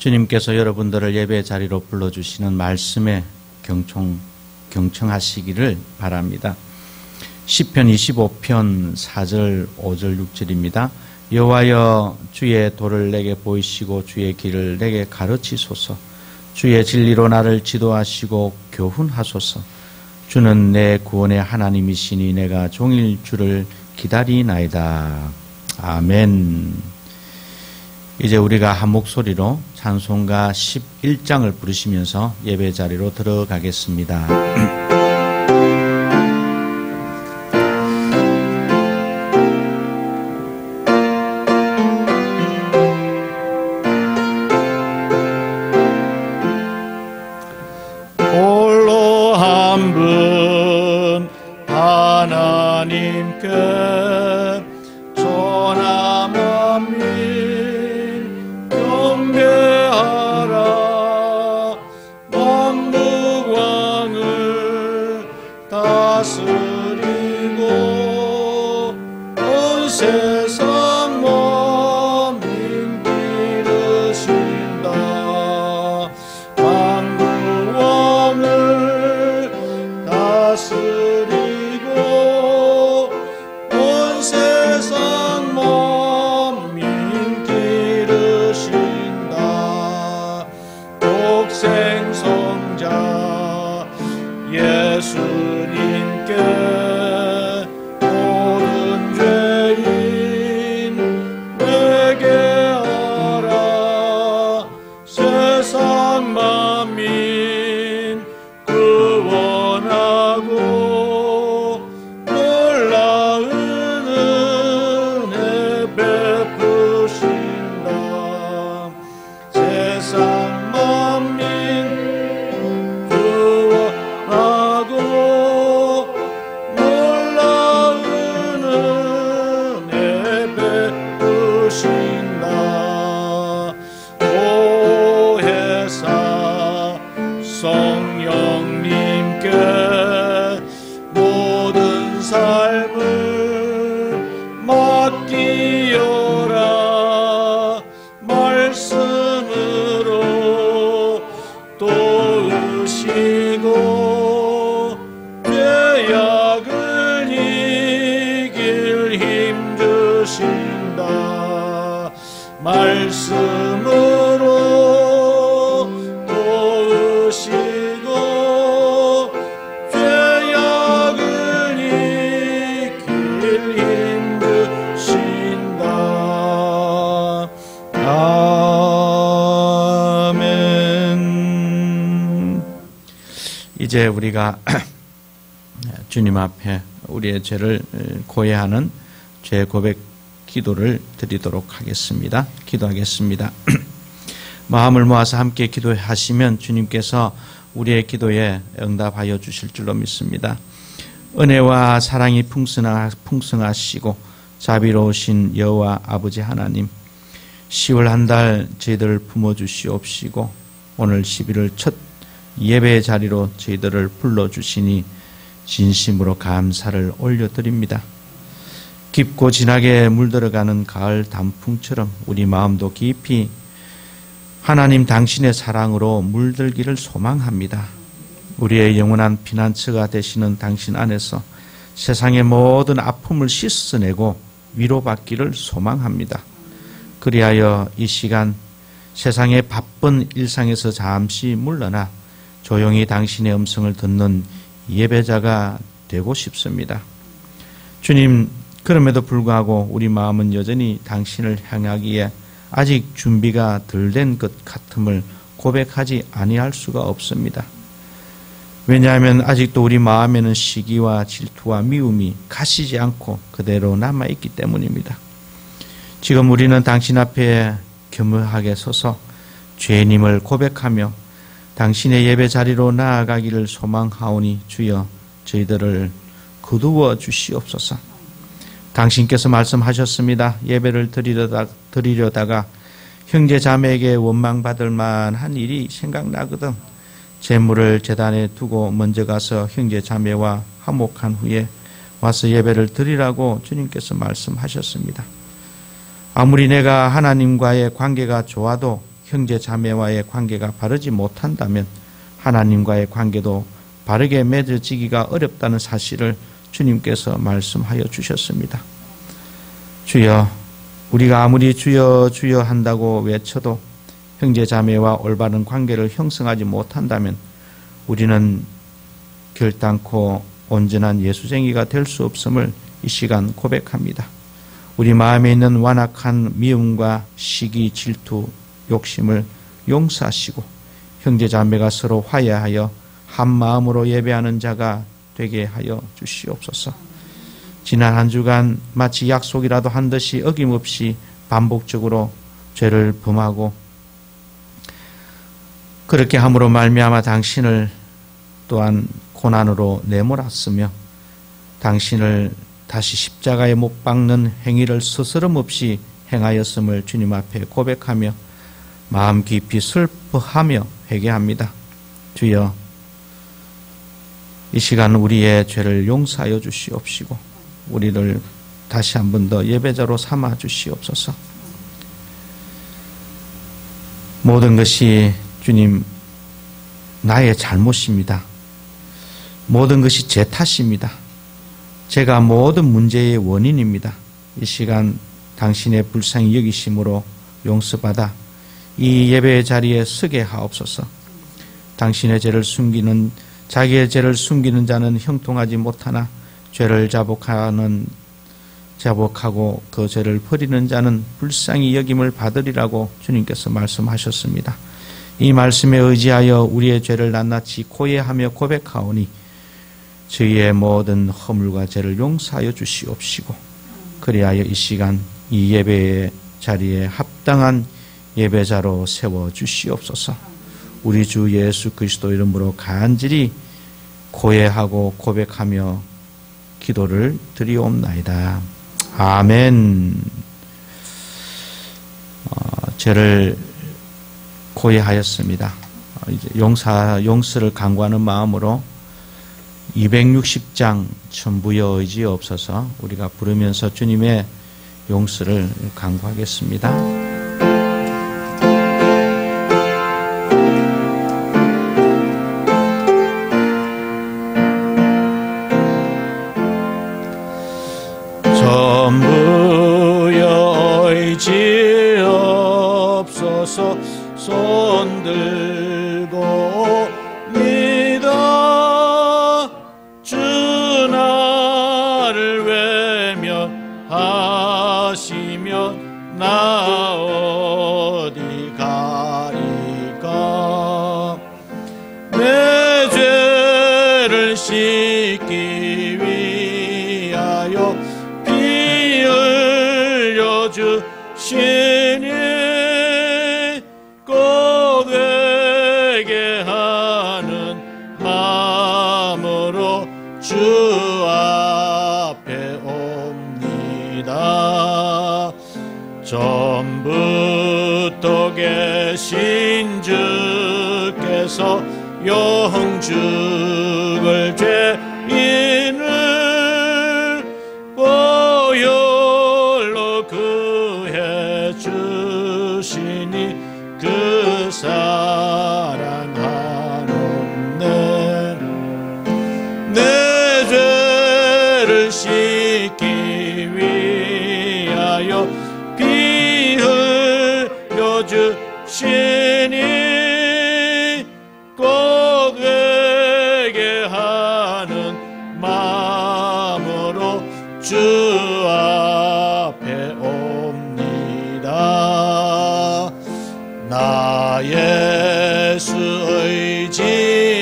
주님께서 여러분들을 예배 자리로 불러주시는 말씀에 경청하시기를 바랍니다. 시편 25편 4절 5절 6절입니다. 여호와여 주의 도를 내게 보이시고 주의 길을 내게 가르치소서. 주의 진리로 나를 지도하시고 교훈하소서. 주는 내 구원의 하나님이시니 내가 종일 주를 기다리나이다. 아멘. 이제 우리가 한 목소리로 찬송가 11장을 부르시면서 예배 자리로 들어가겠습니다. 홀로 한 분 하나님께 전하 만민 경배하라. 만국 왕을 다스리고 온 세상 만민 기르신다. 만국 왕을 다스리고 온 세상 만민 기르신다. 독생성자 예수님께 모든 죄인 내게 하라. 세상 만민 구원하고 놀라운 은혜 베푸신다. 세상 만민 구원하고 놀라운 은혜 베푸신다. 보혜사 성령님께 모든 삶을 맡기어라. 말씀으로 도우시고 죄악을 이길 힘 주신다. 말씀으로 도우시고 죄악을 이길 힘 주신다. 아멘. 이제 우리가 주님 앞에 우리의 죄를 고해하는 죄 고백 기도를 드리도록 하겠습니다. 기도하겠습니다. 마음을 모아서 함께 기도하시면 주님께서 우리의 기도에 응답하여 주실 줄로 믿습니다. 은혜와 사랑이 풍성하시고 자비로우신 여호와 아버지 하나님, 10월 한 달 저희들을 품어주시옵시고 오늘 11월 첫 예배 자리로 저희들을 불러주시니 진심으로 감사를 올려드립니다. 깊고 진하게 물들어가는 가을 단풍처럼 우리 마음도 깊이 하나님 당신의 사랑으로 물들기를 소망합니다. 우리의 영원한 피난처가 되시는 당신 안에서 세상의 모든 아픔을 씻어내고 위로받기를 소망합니다. 그리하여 이 시간 세상의 바쁜 일상에서 잠시 물러나 조용히 당신의 음성을 듣는 예배자가 되고 싶습니다. 주님, 그럼에도 불구하고 우리 마음은 여전히 당신을 향하기에 아직 준비가 덜 된 것 같음을 고백하지 아니할 수가 없습니다. 왜냐하면 아직도 우리 마음에는 시기와 질투와 미움이 가시지 않고 그대로 남아있기 때문입니다. 지금 우리는 당신 앞에 겸허하게 서서 죄님을 고백하며 당신의 예배 자리로 나아가기를 소망하오니 주여 저희들을 거두어 주시옵소서. 당신께서 말씀하셨습니다. 예배를 드리려다가 형제 자매에게 원망받을 만한 일이 생각나거든 재물을 제단에 두고 먼저 가서 형제 자매와 화목한 후에 와서 예배를 드리라고 주님께서 말씀하셨습니다. 아무리 내가 하나님과의 관계가 좋아도 형제 자매와의 관계가 바르지 못한다면 하나님과의 관계도 바르게 맺어지기가 어렵다는 사실을 주님께서 말씀하여 주셨습니다. 주여, 우리가 아무리 주여 주여 한다고 외쳐도 형제 자매와 올바른 관계를 형성하지 못한다면 우리는 결단코 온전한 예수쟁이가 될 수 없음을 이 시간 고백합니다. 우리 마음에 있는 완악한 미움과 시기, 질투, 욕심을 용서하시고 형제 자매가 서로 화해하여 한 마음으로 예배하는 자가 되게 하여 주시옵소서. 지난 한 주간 마치 약속이라도 한 듯이 어김없이 반복적으로 죄를 범하고 그렇게 함으로 말미암아 당신을 또한 고난으로 내몰았으며 당신을 다시 십자가에 못 박는 행위를 스스럼 없이 행하였음을 주님 앞에 고백하며 마음 깊이 슬퍼하며 회개합니다. 주여, 이 시간 우리의 죄를 용서하여 주시옵시고 우리를 다시 한 번 더 예배자로 삼아 주시옵소서. 모든 것이 주님 나의 잘못입니다. 모든 것이 제 탓입니다. 제가 모든 문제의 원인입니다. 이 시간 당신의 불쌍히 여기심으로 용서받아 이 예배의 자리에 서게 하옵소서. 당신의 죄를 숨기는 자기의 죄를 숨기는 자는 형통하지 못하나 죄를 자복하고 그 죄를 버리는 자는 불쌍히 여김을 받으리라고 주님께서 말씀하셨습니다. 이 말씀에 의지하여 우리의 죄를 낱낱이 고해하며 고백하오니 저희의 모든 허물과 죄를 용서하여 주시옵시고 그리하여 이 시간 이 예배의 자리에 합당한 예배자로 세워 주시옵소서. 우리 주 예수 그리스도 이름으로 간절히 고해하고 고백하며 기도를 드리옵나이다. 아멘. 죄를 고해하였습니다. 이제 용서를 간구하는 마음으로 260장 천부여 의지 없어서 우리가 부르면서 주님의 용서를 간구하겠습니다. 천부여 의지 없어서 손 들고 믿어 주 나를 외면하시면 나 어디 가리까. 내 죄를 씻기 위하여 피 흘려 주시니 꼭 회개하는 마음으로 주 앞에 옵니다. 전부터 계신 주께서 영죽을 죄인을 보혈로 구해 주시니 그 사랑하는데 내 죄를 씻기 위하여 피 흘려 주시니 꼭 회개하는 마음으로 주 앞에 옵니다. 나 예수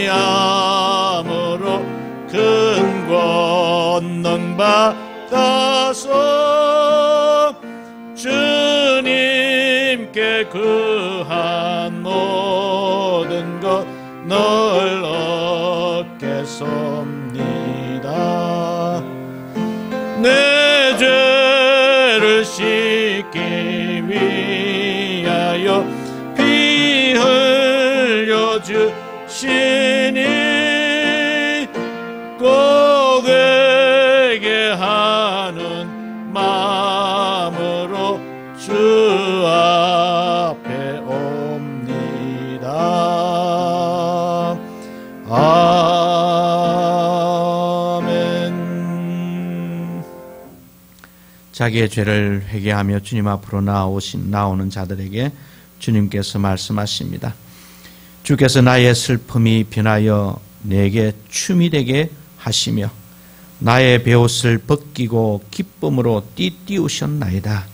의지함으로 큰 권능 받아서 주님께 구한 모든 것 널 얻겠습니다. 내 죄를 씻기 위하여 피 흘려 주시니 꼭 회개하는 마음으로 주 앞에 옵니다. 자기의 죄를 회개하며 주님 앞으로 나오는 자들에게 주님께서 말씀하십니다. 주께서 나의 슬픔이 변하여 내게 춤이 되게 하시며 나의 베옷을 벗기고 기쁨으로 띠띠우셨나이다.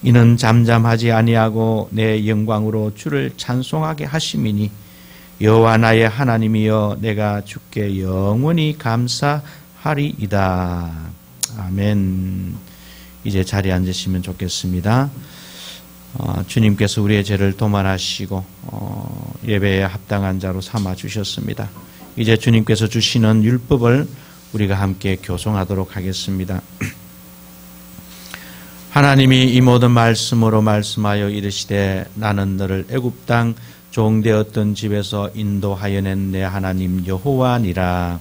이는 잠잠하지 아니하고 내 영광으로 주를 찬송하게 하심이니 여호와 나의 하나님이여 내가 주께 영원히 감사하리이다. 아멘. 이제 자리에 앉으시면 좋겠습니다. 주님께서 우리의 죄를 도말하시고 예배에 합당한 자로 삼아 주셨습니다. 이제 주님께서 주시는 율법을 우리가 함께 교송하도록 하겠습니다. 하나님이 이 모든 말씀으로 말씀하여 이르시되 나는 너를 애굽 땅 종되었던 집에서 인도하여 낸 내 하나님 여호와니라.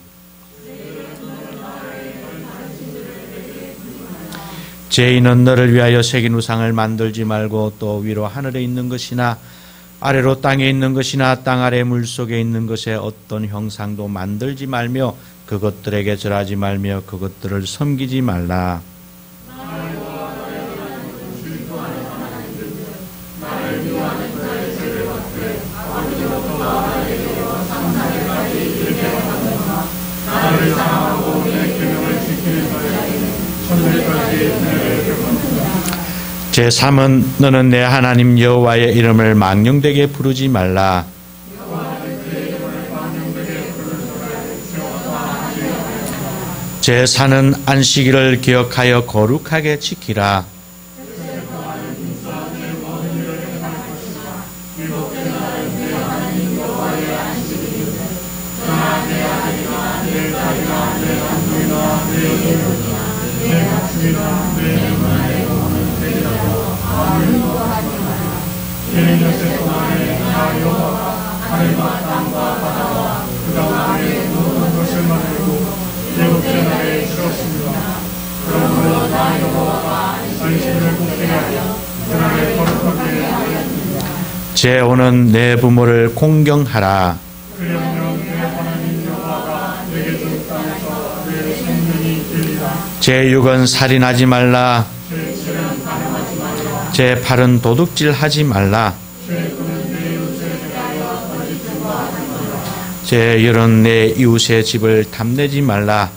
죄인은 너를 위하여 새긴 우상을 만들지 말고 또 위로 하늘에 있는 것이나 아래로 땅에 있는 것이나 땅 아래 물속에 있는 것에 어떤 형상도 만들지 말며 그것들에게 절하지 말며 그것들을 섬기지 말라. 제3은 너는 내 하나님 여호와의 이름을 망령되게 부르지 말라. 제4는 안식일을 기억하여 거룩하게 지키라. 제5는 내 부모를 공경하라. 제6은 살인하지 말라. 제8은 도둑질하지 말라. 제10은 내 이웃의 집을 탐내지 말라.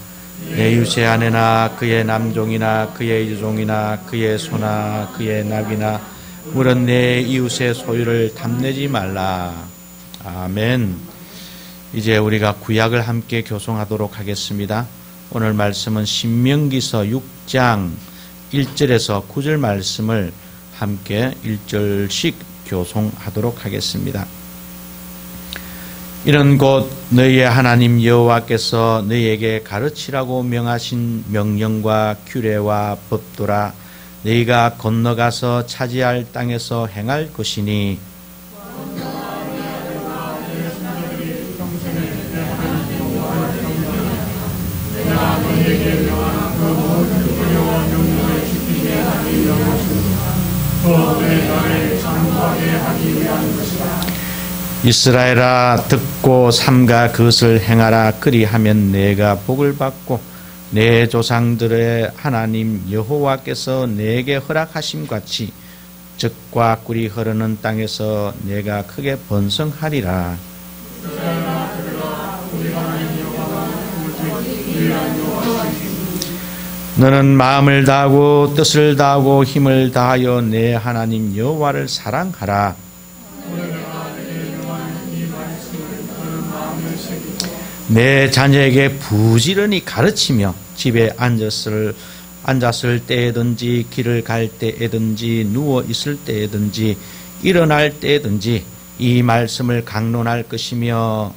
내 이웃의 아내나 그의 남종이나 그의 여종이나 그의 소나 그의 나귀나 물은 내 이웃의 소유를 탐내지 말라. 아멘. 이제 우리가 구약을 함께 교송하도록 하겠습니다. 오늘 말씀은 신명기서 6장 1절에서 9절 말씀을 함께 1절씩 교송하도록 하겠습니다. 이는 곧 너희의 하나님 여호와께서 너희에게 가르치라고 명하신 명령과 규례와 법도라. 너희가 건너가서 차지할 땅에서 행할 것이니 이스라엘아 듣고 삼가 그것을 행하라. 그리하면 내가 복을 받고 내 조상들의 하나님 여호와께서 내게 허락하심 같이 젖과 꿀이 흐르는 땅에서 내가 크게 번성하리라. 너는 마음을 다하고 뜻을 다하고 힘을 다하여 내 하나님 여호와를 사랑하라. 내 자녀에게 부지런히 가르치며 집에 앉았을 때에든지 길을 갈 때에든지 누워 있을 때에든지 일어날 때에든지 이 말씀을 강론할 것이며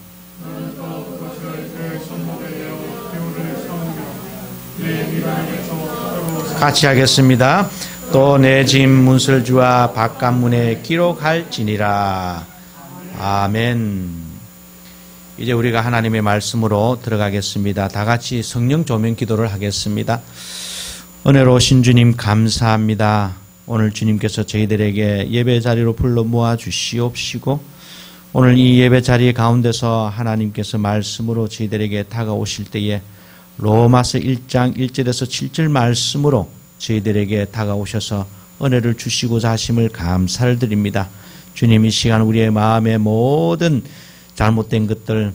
같이 하겠습니다. 또 내 집 문설주와 바깥문에 기록할지니라. 아멘. 이제 우리가 하나님의 말씀으로 들어가겠습니다. 다 같이 성령 조명 기도를 하겠습니다. 은혜로우신 주님 감사합니다. 오늘 주님께서 저희들에게 예배 자리로 불러 모아 주시옵시고 오늘 이 예배 자리 가운데서 하나님께서 말씀으로 저희들에게 다가오실 때에 로마서 1장 1절에서 7절 말씀으로 저희들에게 다가오셔서 은혜를 주시고자 하심을 감사를 드립니다. 주님, 이 시간 우리의 마음의 모든 잘못된 것들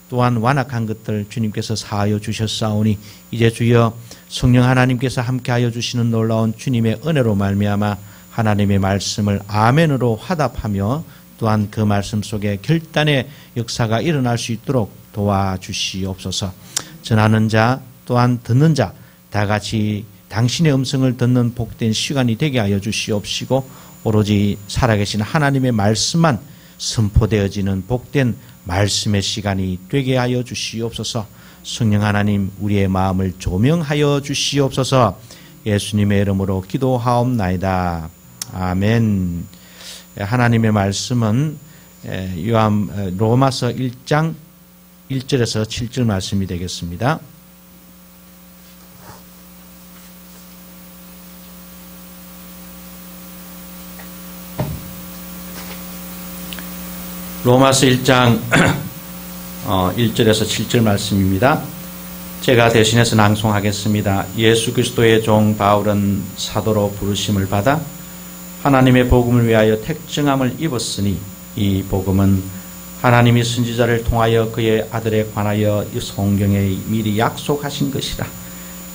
또한 완악한 것들 주님께서 사하여 주셨사오니 이제 주여 성령 하나님께서 함께하여 주시는 놀라운 주님의 은혜로 말미암아 하나님의 말씀을 아멘으로 화답하며 또한 그 말씀 속에 결단의 역사가 일어날 수 있도록 도와주시옵소서. 전하는 자 또한 듣는 자 다 같이 당신의 음성을 듣는 복된 시간이 되게 하여 주시옵시고 오로지 살아계신 하나님의 말씀만 선포되어지는 복된 말씀의 시간이 되게 하여 주시옵소서. 성령 하나님, 우리의 마음을 조명하여 주시옵소서. 예수님의 이름으로 기도하옵나이다. 아멘. 하나님의 말씀은 로마서 1장 1절에서 7절 말씀이 되겠습니다. 로마서 1장 1절에서 7절 말씀입니다. 제가 대신해서 낭송하겠습니다. 예수 그리스도의 종 바울은 사도로 부르심을 받아 하나님의 복음을 위하여 택정함을 입었으니 이 복음은 하나님이 선지자를 통하여 그의 아들에 관하여 성경에 미리 약속하신 것이라.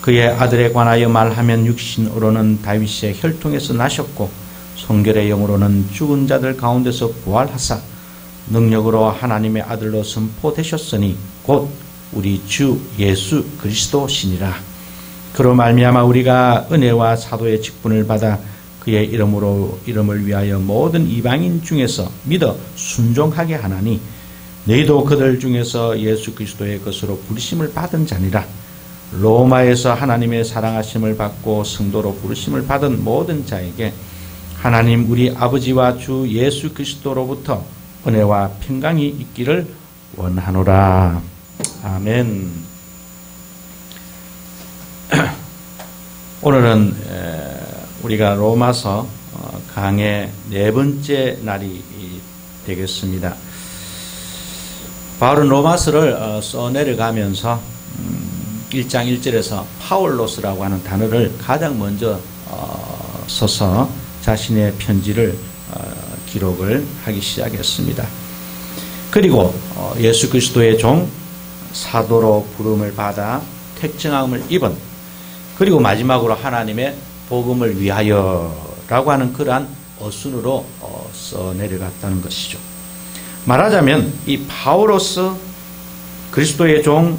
그의 아들에 관하여 말하면 육신으로는 다윗의 혈통에서 나셨고 성결의 영으로는 죽은 자들 가운데서 부활하사 능력으로 하나님의 아들로 선포되셨으니 곧 우리 주 예수 그리스도시니라. 그로 말미암아 우리가 은혜와 사도의 직분을 받아 그의 이름을 위하여 모든 이방인 중에서 믿어 순종하게 하나니 너희도 그들 중에서 예수 그리스도의 것으로 부르심을 받은 자니라. 로마에서 하나님의 사랑하심을 받고 성도로 부르심을 받은 모든 자에게 하나님 우리 아버지와 주 예수 그리스도로부터 은혜와 평강이 있기를 원하노라. 아멘. 오늘은 우리가 로마서 강의 4번째 날이 되겠습니다. 바울은 로마서를 써내려가면서 1장 1절에서 파울로스라고 하는 단어를 가장 먼저 써서 자신의 편지를 기록을 하기 시작했습니다. 그리고 예수 그리스도의 종 사도로 부름을 받아 택정함을 입은, 그리고 마지막으로 하나님의 복음을 위하여라고 하는 그러한 어순으로 써내려갔다는 것이죠. 말하자면 이 파울로스 그리스도의 종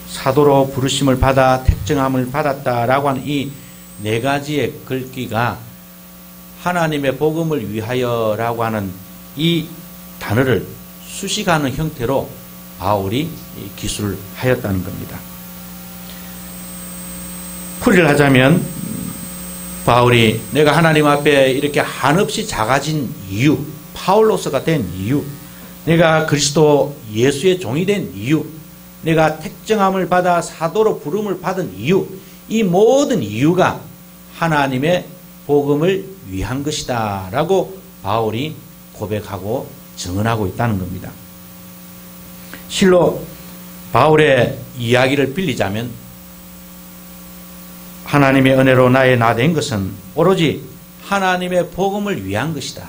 사도로 부르심을 받아 택정함을 받았다라고 하는 이 4가지의 글귀가 하나님의 복음을 위하여라고 하는 이 단어를 수식하는 형태로 바울이 기술하였다는 겁니다. 풀이를 하자면 바울이 내가 하나님 앞에 이렇게 한없이 작아진 이유, 파울로스가 된 이유, 내가 그리스도 예수의 종이 된 이유, 내가 택정함을 받아 사도로 부름을 받은 이유, 이 모든 이유가 하나님의 복음을 위한 것이다 라고 바울이 고백하고 증언하고 있다는 겁니다. 실로 바울의 이야기를 빌리자면 하나님의 은혜로 나의 나 된 것은 오로지 하나님의 복음을 위한 것이다.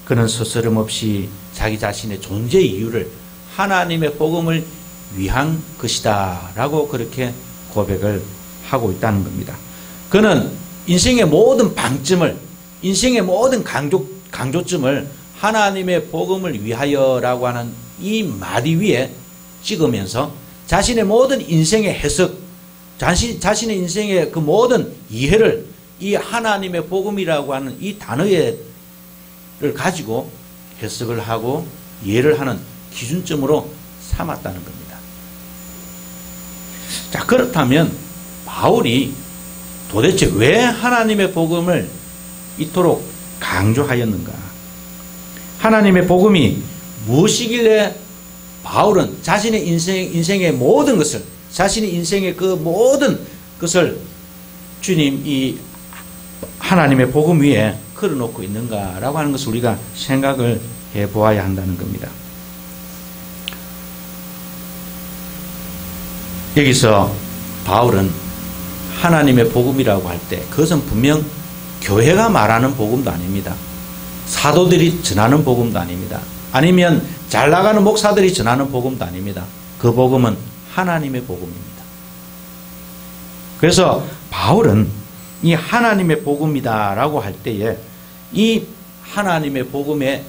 그는 스스럼 없이 자기 자신의 존재 이유를 하나님의 복음을 위한 것이다 라고 그렇게 고백을 하고 있다는 겁니다. 그는 인생의 모든 방점을, 인생의 모든 강조점을 하나님의 복음을 위하여라고 하는 이 마디 위에 찍으면서 자신의 모든 인생의 해석, 자신의 인생의 그 모든 이해를 이 하나님의 복음이라고 하는 이 단어를 가지고 해석을 하고 이해를 하는 기준점으로 삼았다는 겁니다. 자, 그렇다면 바울이 도대체 왜 하나님의 복음을 이토록 강조하였는가? 하나님의 복음이 무엇이길래 바울은 자신의 인생의 모든 것을, 자신의 인생의 그 모든 것을 주님 이 하나님의 복음 위에 걸어놓고 있는가라고 하는 것을 우리가 생각을 해보아야 한다는 겁니다. 여기서 바울은 하나님의 복음이라고 할 때 그것은 분명 교회가 말하는 복음도 아닙니다. 사도들이 전하는 복음도 아닙니다. 아니면 잘 나가는 목사들이 전하는 복음도 아닙니다. 그 복음은 하나님의 복음입니다. 그래서 바울은 이 하나님의 복음이다라고 할 때에 이 하나님의 복음의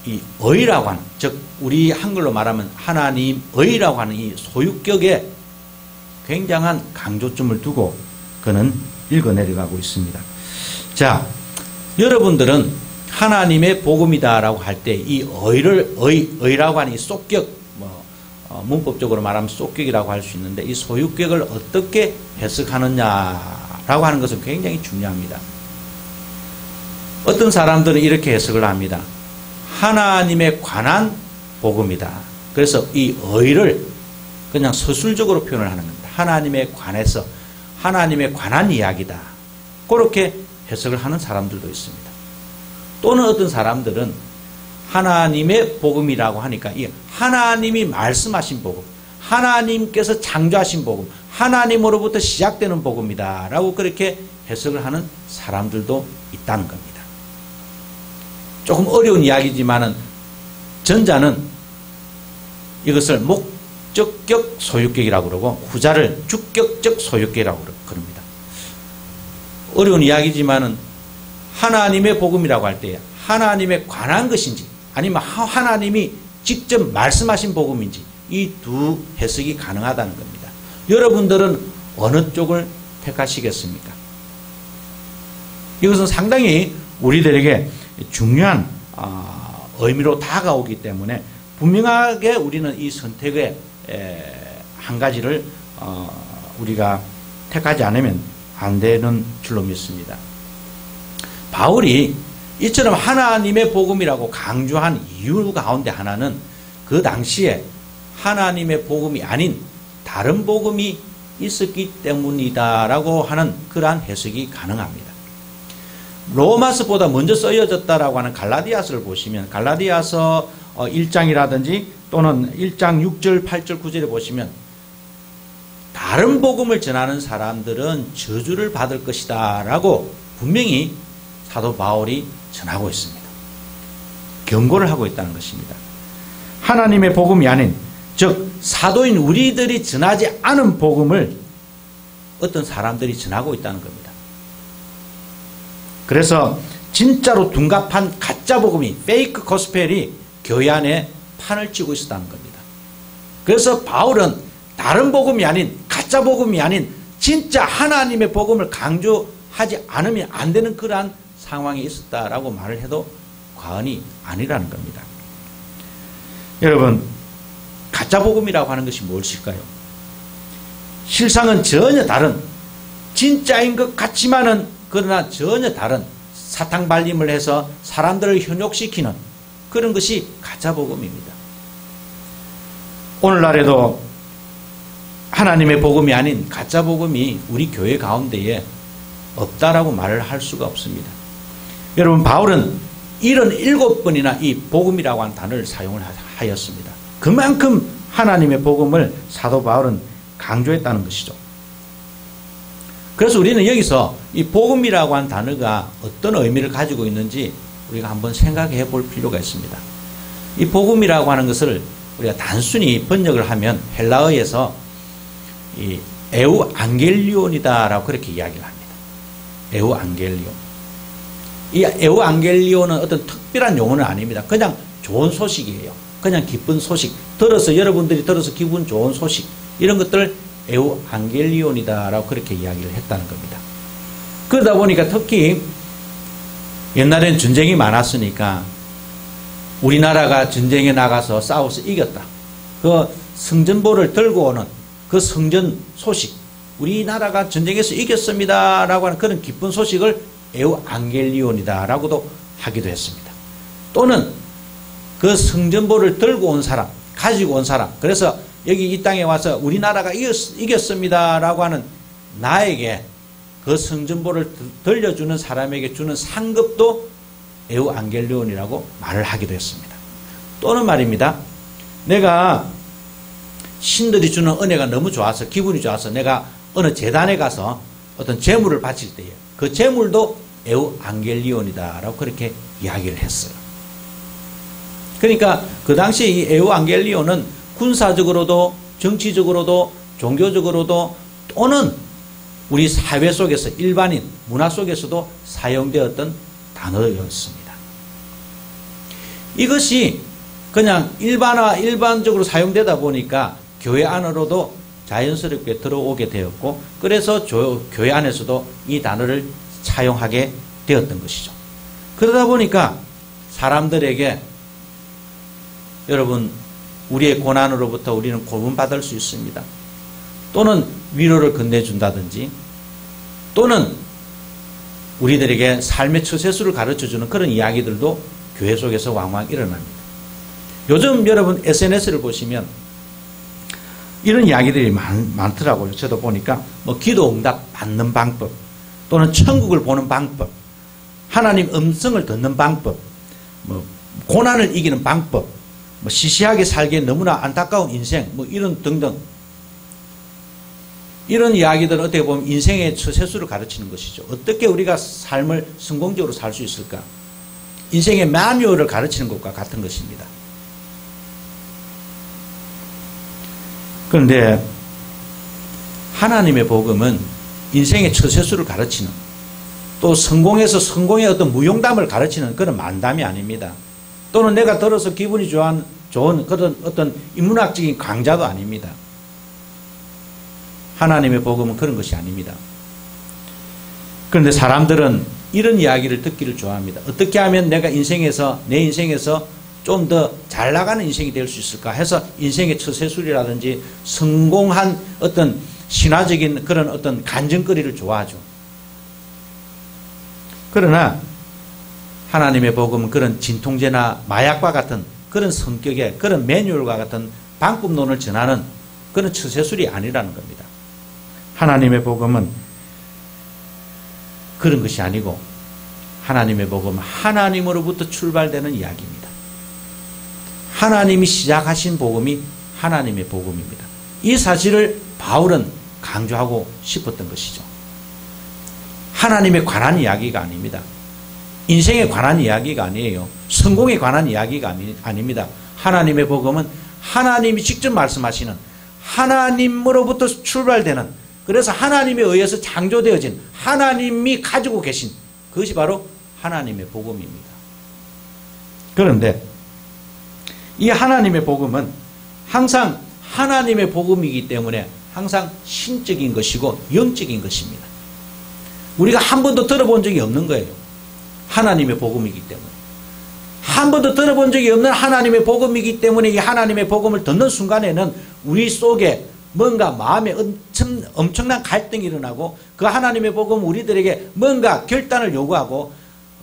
이 의라고 하는, 즉 우리 한글로 말하면 하나님의라고 하는 이 소유격에 굉장한 강조점을 두고 그는 읽어내려가고 있습니다. 자, 여러분들은 하나님의 복음이다라고 할 때 이 의라고 하는 이 속격, 문법적으로 말하면 속격이라고 할 수 있는데 이 소유격을 어떻게 해석하느냐라고 하는 것은 굉장히 중요합니다. 어떤 사람들은 이렇게 해석을 합니다. 하나님에 관한 복음이다. 그래서 이 의를 그냥 서술적으로 표현을 하는 겁니다. 하나님에 관해서, 하나님에 관한 이야기다. 그렇게 해석을 하는 사람들도 있습니다. 또는 어떤 사람들은 하나님의 복음이라고 하니까 이 하나님이 말씀하신 복음, 하나님께서 창조하신 복음, 하나님으로부터 시작되는 복음이다 라고 그렇게 해석을 하는 사람들도 있다는 겁니다. 조금 어려운 이야기지만은 전자는 이것을 목적격 소유격이라고 그러고 후자를 주격적 소유격이라고 그럽니다. 어려운 이야기지만은 하나님의 복음이라고 할 때 하나님에 관한 것인지 아니면 하나님이 직접 말씀하신 복음인지 이 두 해석이 가능하다는 겁니다. 여러분들은 어느 쪽을 택하시겠습니까? 이것은 상당히 우리들에게 중요한 의미로 다가오기 때문에 분명하게 우리는 이 선택의 한 가지를 우리가 택하지 않으면 안 되는 줄로 믿습니다. 바울이 이처럼 하나님의 복음이라고 강조한 이유 가운데 하나는 그 당시에 하나님의 복음이 아닌 다른 복음이 있었기 때문이다라고 하는 그러한 해석이 가능합니다. 로마서보다 먼저 쓰여졌다라고 하는 갈라디아서를 보시면 갈라디아서 1장이라든지 또는 1장 6절, 8절, 9절에 보시면 다른 복음을 전하는 사람들은 저주를 받을 것이다 라고 분명히 사도 바울이 전하고 있습니다. 경고를 하고 있다는 것입니다. 하나님의 복음이 아닌, 즉 사도인 우리들이 전하지 않은 복음을 어떤 사람들이 전하고 있다는 겁니다. 그래서 진짜로 둔갑한 가짜 복음이, 페이크 고스펠이 교회 안에 판을 치고 있었다는 겁니다. 그래서 바울은 다른 복음이 아닌, 가짜 복음이 아닌 진짜 하나님의 복음을 강조하지 않으면 안 되는 그러한 상황이 있었다라고 말을 해도 과언이 아니라는 겁니다. 여러분, 가짜 복음이라고 하는 것이 무엇일까요? 실상은 전혀 다른, 진짜인 것 같지만은 그러나 전혀 다른 사탕 발림을 해서 사람들을 현혹시키는 그런 것이 가짜 복음입니다. 오늘날에도 하나님의 복음이 아닌 가짜 복음이 우리 교회 가운데에 없다라고 말을 할 수가 없습니다. 여러분, 바울은 이런 7번이나 이 복음이라고 하는 단어를 사용을 하였습니다. 그만큼 하나님의 복음을 사도 바울은 강조했다는 것이죠. 그래서 우리는 여기서 이 복음이라고 하는 단어가 어떤 의미를 가지고 있는지 우리가 한번 생각해 볼 필요가 있습니다. 이 복음이라고 하는 것을 우리가 단순히 번역을 하면 헬라어에서 이 에우앙겔리온이다라고 그렇게 이야기를 합니다. 에우앙겔리온. 이 에우앙겔리온은 어떤 특별한 용어는 아닙니다. 그냥 좋은 소식이에요. 그냥 기쁜 소식. 여러분들이 들어서 기분 좋은 소식. 이런 것들을 에우앙겔리온이다라고 그렇게 이야기를 했다는 겁니다. 그러다 보니까 특히 옛날엔 전쟁이 많았으니까 우리나라가 전쟁에 나가서 싸워서 이겼다. 그 성전보를 들고 오는 그 성전 소식, 우리나라가 전쟁에서 이겼습니다라고 하는 그런 기쁜 소식을 에우앙겔리온이다라고도 하기도 했습니다. 또는 그 성전보를 들고 온 사람, 가지고 온 사람, 그래서 여기 이 땅에 와서 우리나라가 이겼습니다라고 하는 나에게 그 성전보를 들려주는 사람에게 주는 상급도 에우앙겔리온이라고 말을 하기도 했습니다. 또는 말입니다. 내가 신들이 주는 은혜가 너무 좋아서 기분이 좋아서 내가 어느 재단에 가서 어떤 제물을 바칠 때에 그 제물도 에우앙겔리온이다라고 그렇게 이야기를 했어요. 그러니까 그 당시에 이 에우앙겔리온은 군사적으로도 정치적으로도 종교적으로도 또는 우리 사회 속에서 일반인 문화 속에서도 사용되었던 단어였습니다. 이것이 그냥 일반적으로 사용되다 보니까 교회 안으로도 자연스럽게 들어오게 되었고, 그래서 교회 안에서도 이 단어를 사용하게 되었던 것이죠. 그러다 보니까 사람들에게 여러분 우리의 고난으로부터 우리는 구원받을 수 있습니다. 또는 위로를 건네준다든지 또는 우리들에게 삶의 처세술을 가르쳐주는 그런 이야기들도 교회 속에서 왕왕 일어납니다. 요즘 여러분 SNS를 보시면 이런 이야기들이 많더라고요. 저도 보니까 뭐 기도 응답 받는 방법, 또는 천국을 보는 방법, 하나님 음성을 듣는 방법, 뭐 고난을 이기는 방법, 뭐 시시하게 살기에 너무나 안타까운 인생, 뭐 이런 등등. 이런 이야기들은 어떻게 보면 인생의 처세술을 가르치는 것이죠. 어떻게 우리가 삶을 성공적으로 살 수 있을까? 인생의 매뉴얼을 가르치는 것과 같은 것입니다. 그런데 하나님의 복음은 인생의 처세술을 가르치는, 또 성공의 어떤 무용담을 가르치는 그런 만담이 아닙니다. 또는 내가 들어서 기분이 좋은 그런 어떤 인문학적인 강좌도 아닙니다. 하나님의 복음은 그런 것이 아닙니다. 그런데 사람들은 이런 이야기를 듣기를 좋아합니다. 어떻게 하면 내 인생에서 좀 더 잘 나가는 인생이 될 수 있을까 해서 인생의 처세술이라든지 성공한 어떤 신화적인 그런 어떤 간증거리를 좋아하죠. 그러나 하나님의 복음은 그런 진통제나 마약과 같은 그런 성격의 그런 매뉴얼과 같은 방법론을 전하는 그런 처세술이 아니라는 겁니다. 하나님의 복음은 그런 것이 아니고, 하나님의 복음은 하나님으로부터 출발되는 이야기입니다. 하나님이 시작하신 복음이 하나님의 복음입니다. 이 사실을 바울은 강조하고 싶었던 것이죠. 하나님에 관한 이야기가 아닙니다. 인생에 관한 이야기가 아니에요. 성공에 관한 이야기가 아닙니다. 하나님의 복음은 하나님이 직접 말씀하시는, 하나님으로부터 출발되는, 그래서 하나님에 의해서 창조되어진, 하나님이 가지고 계신 그것이 바로 하나님의 복음입니다. 그런데 이 하나님의 복음은 항상 하나님의 복음이기 때문에 항상 신적인 것이고 영적인 것입니다. 우리가 한 번도 들어본 적이 없는 거예요. 하나님의 복음이기 때문에. 한 번도 들어본 적이 없는 하나님의 복음이기 때문에 이 하나님의 복음을 듣는 순간에는 우리 속에 뭔가 마음에 엄청난 갈등이 일어나고, 그 하나님의 복음은 우리들에게 뭔가 결단을 요구하고,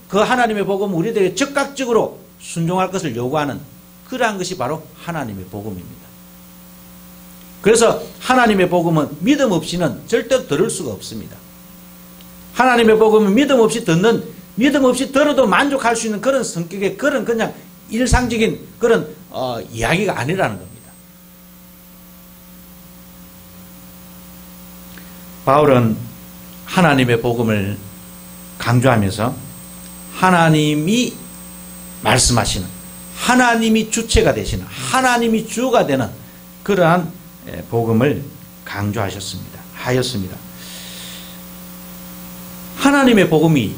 그 하나님의 복음은 우리들에게 즉각적으로 순종할 것을 요구하는 그러한 것이 바로 하나님의 복음입니다. 그래서 하나님의 복음은 믿음 없이는 절대 들을 수가 없습니다. 하나님의 복음은 믿음 없이 들어도 만족할 수 있는 그런 성격의 그런 그냥 일상적인 그런 이야기가 아니라는 겁니다. 바울은 하나님의 복음을 강조하면서 하나님이 말씀하시는, 하나님이 주체가 되시는, 하나님이 주가 되는 그러한 복음을 강조하였습니다. 하나님의 복음이,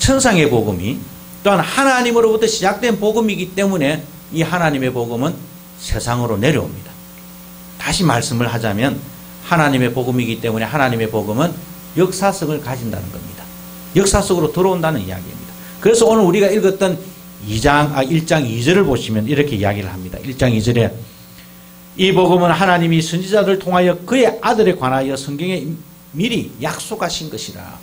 천상의 복음이 또한 하나님으로부터 시작된 복음이기 때문에 이 하나님의 복음은 세상으로 내려옵니다. 다시 말씀을 하자면 하나님의 복음이기 때문에 하나님의 복음은 역사성을 가진다는 겁니다. 역사 속으로 들어온다는 이야기입니다. 그래서 오늘 우리가 읽었던 1장 2절을 보시면 이렇게 이야기를 합니다. 1장 2절에 이 복음은 하나님이 선지자들을 통하여 그의 아들에 관하여 성경에 미리 약속하신 것이라.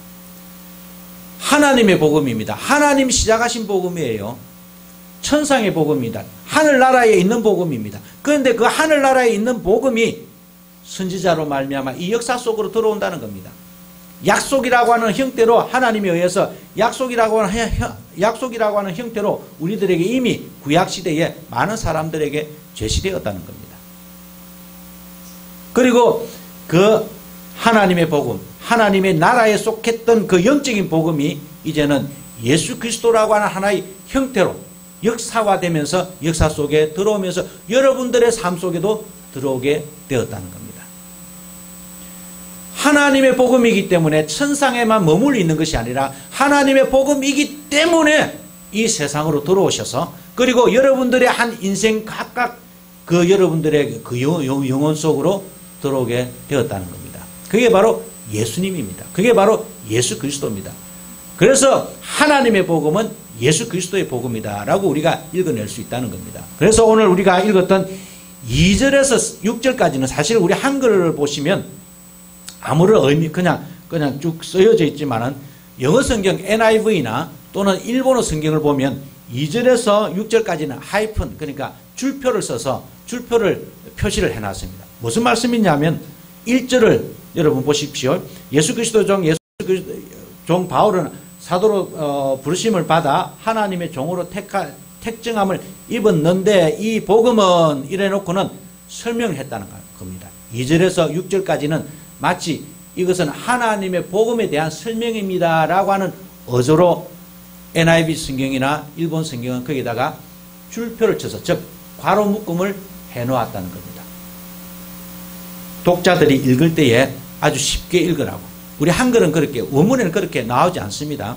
하나님의 복음입니다. 하나님이 시작하신 복음이에요. 천상의 복음입니다. 하늘나라에 있는 복음입니다. 그런데 그 하늘나라에 있는 복음이 선지자로 말미암아 이 역사 속으로 들어온다는 겁니다. 약속이라고 하는 형태로 하나님에 의해서 약속이라고 하는 형태로 우리들에게 이미 구약시대에 많은 사람들에게 제시되었다는 겁니다. 그리고 그 하나님의 복음, 하나님의 나라에 속했던 그 영적인 복음이 이제는 예수 그리스도라고 하는 하나의 형태로 역사화되면서 역사 속에 들어오면서 여러분들의 삶 속에도 들어오게 되었다는 겁니다. 하나님의 복음이기 때문에 천상에만 머물러 있는 것이 아니라 하나님의 복음이기 때문에 이 세상으로 들어오셔서 그리고 여러분들의 한 인생 각각 그 여러분들의 그 영혼 속으로 들어오게 되었다는 겁니다. 그게 바로 예수님입니다. 그게 바로 예수 그리스도입니다. 그래서 하나님의 복음은 예수 그리스도의 복음이다 라고 우리가 읽어낼 수 있다는 겁니다. 그래서 오늘 우리가 읽었던 2절에서 6절까지는 사실 우리 한글을 보시면 아무런 의미 그냥 쭉 쓰여져 있지만은 영어 성경 NIV나 또는 일본어 성경을 보면 2절에서 6절까지는 하이픈 그러니까 줄표를 써서 줄표를 표시를 해놨습니다. 무슨 말씀이냐면 1절을 여러분 보십시오. 예수 그리스도 종 바울은 사도로 부르심을 받아 하나님의 종으로 택정함을 입었는데 이 복음은 이래놓고는 설명을 했다는 겁니다. 2절에서 6절까지는 마치 이것은 하나님의 복음에 대한 설명입니다 라고 하는 어조로 NIV 성경이나 일본 성경은 거기다가 줄표를 쳐서 즉 괄호 묶음을 해놓았다는 겁니다. 독자들이 읽을 때에 아주 쉽게 읽으라고. 우리 한글은 그렇게 원문에는 그렇게 나오지 않습니다.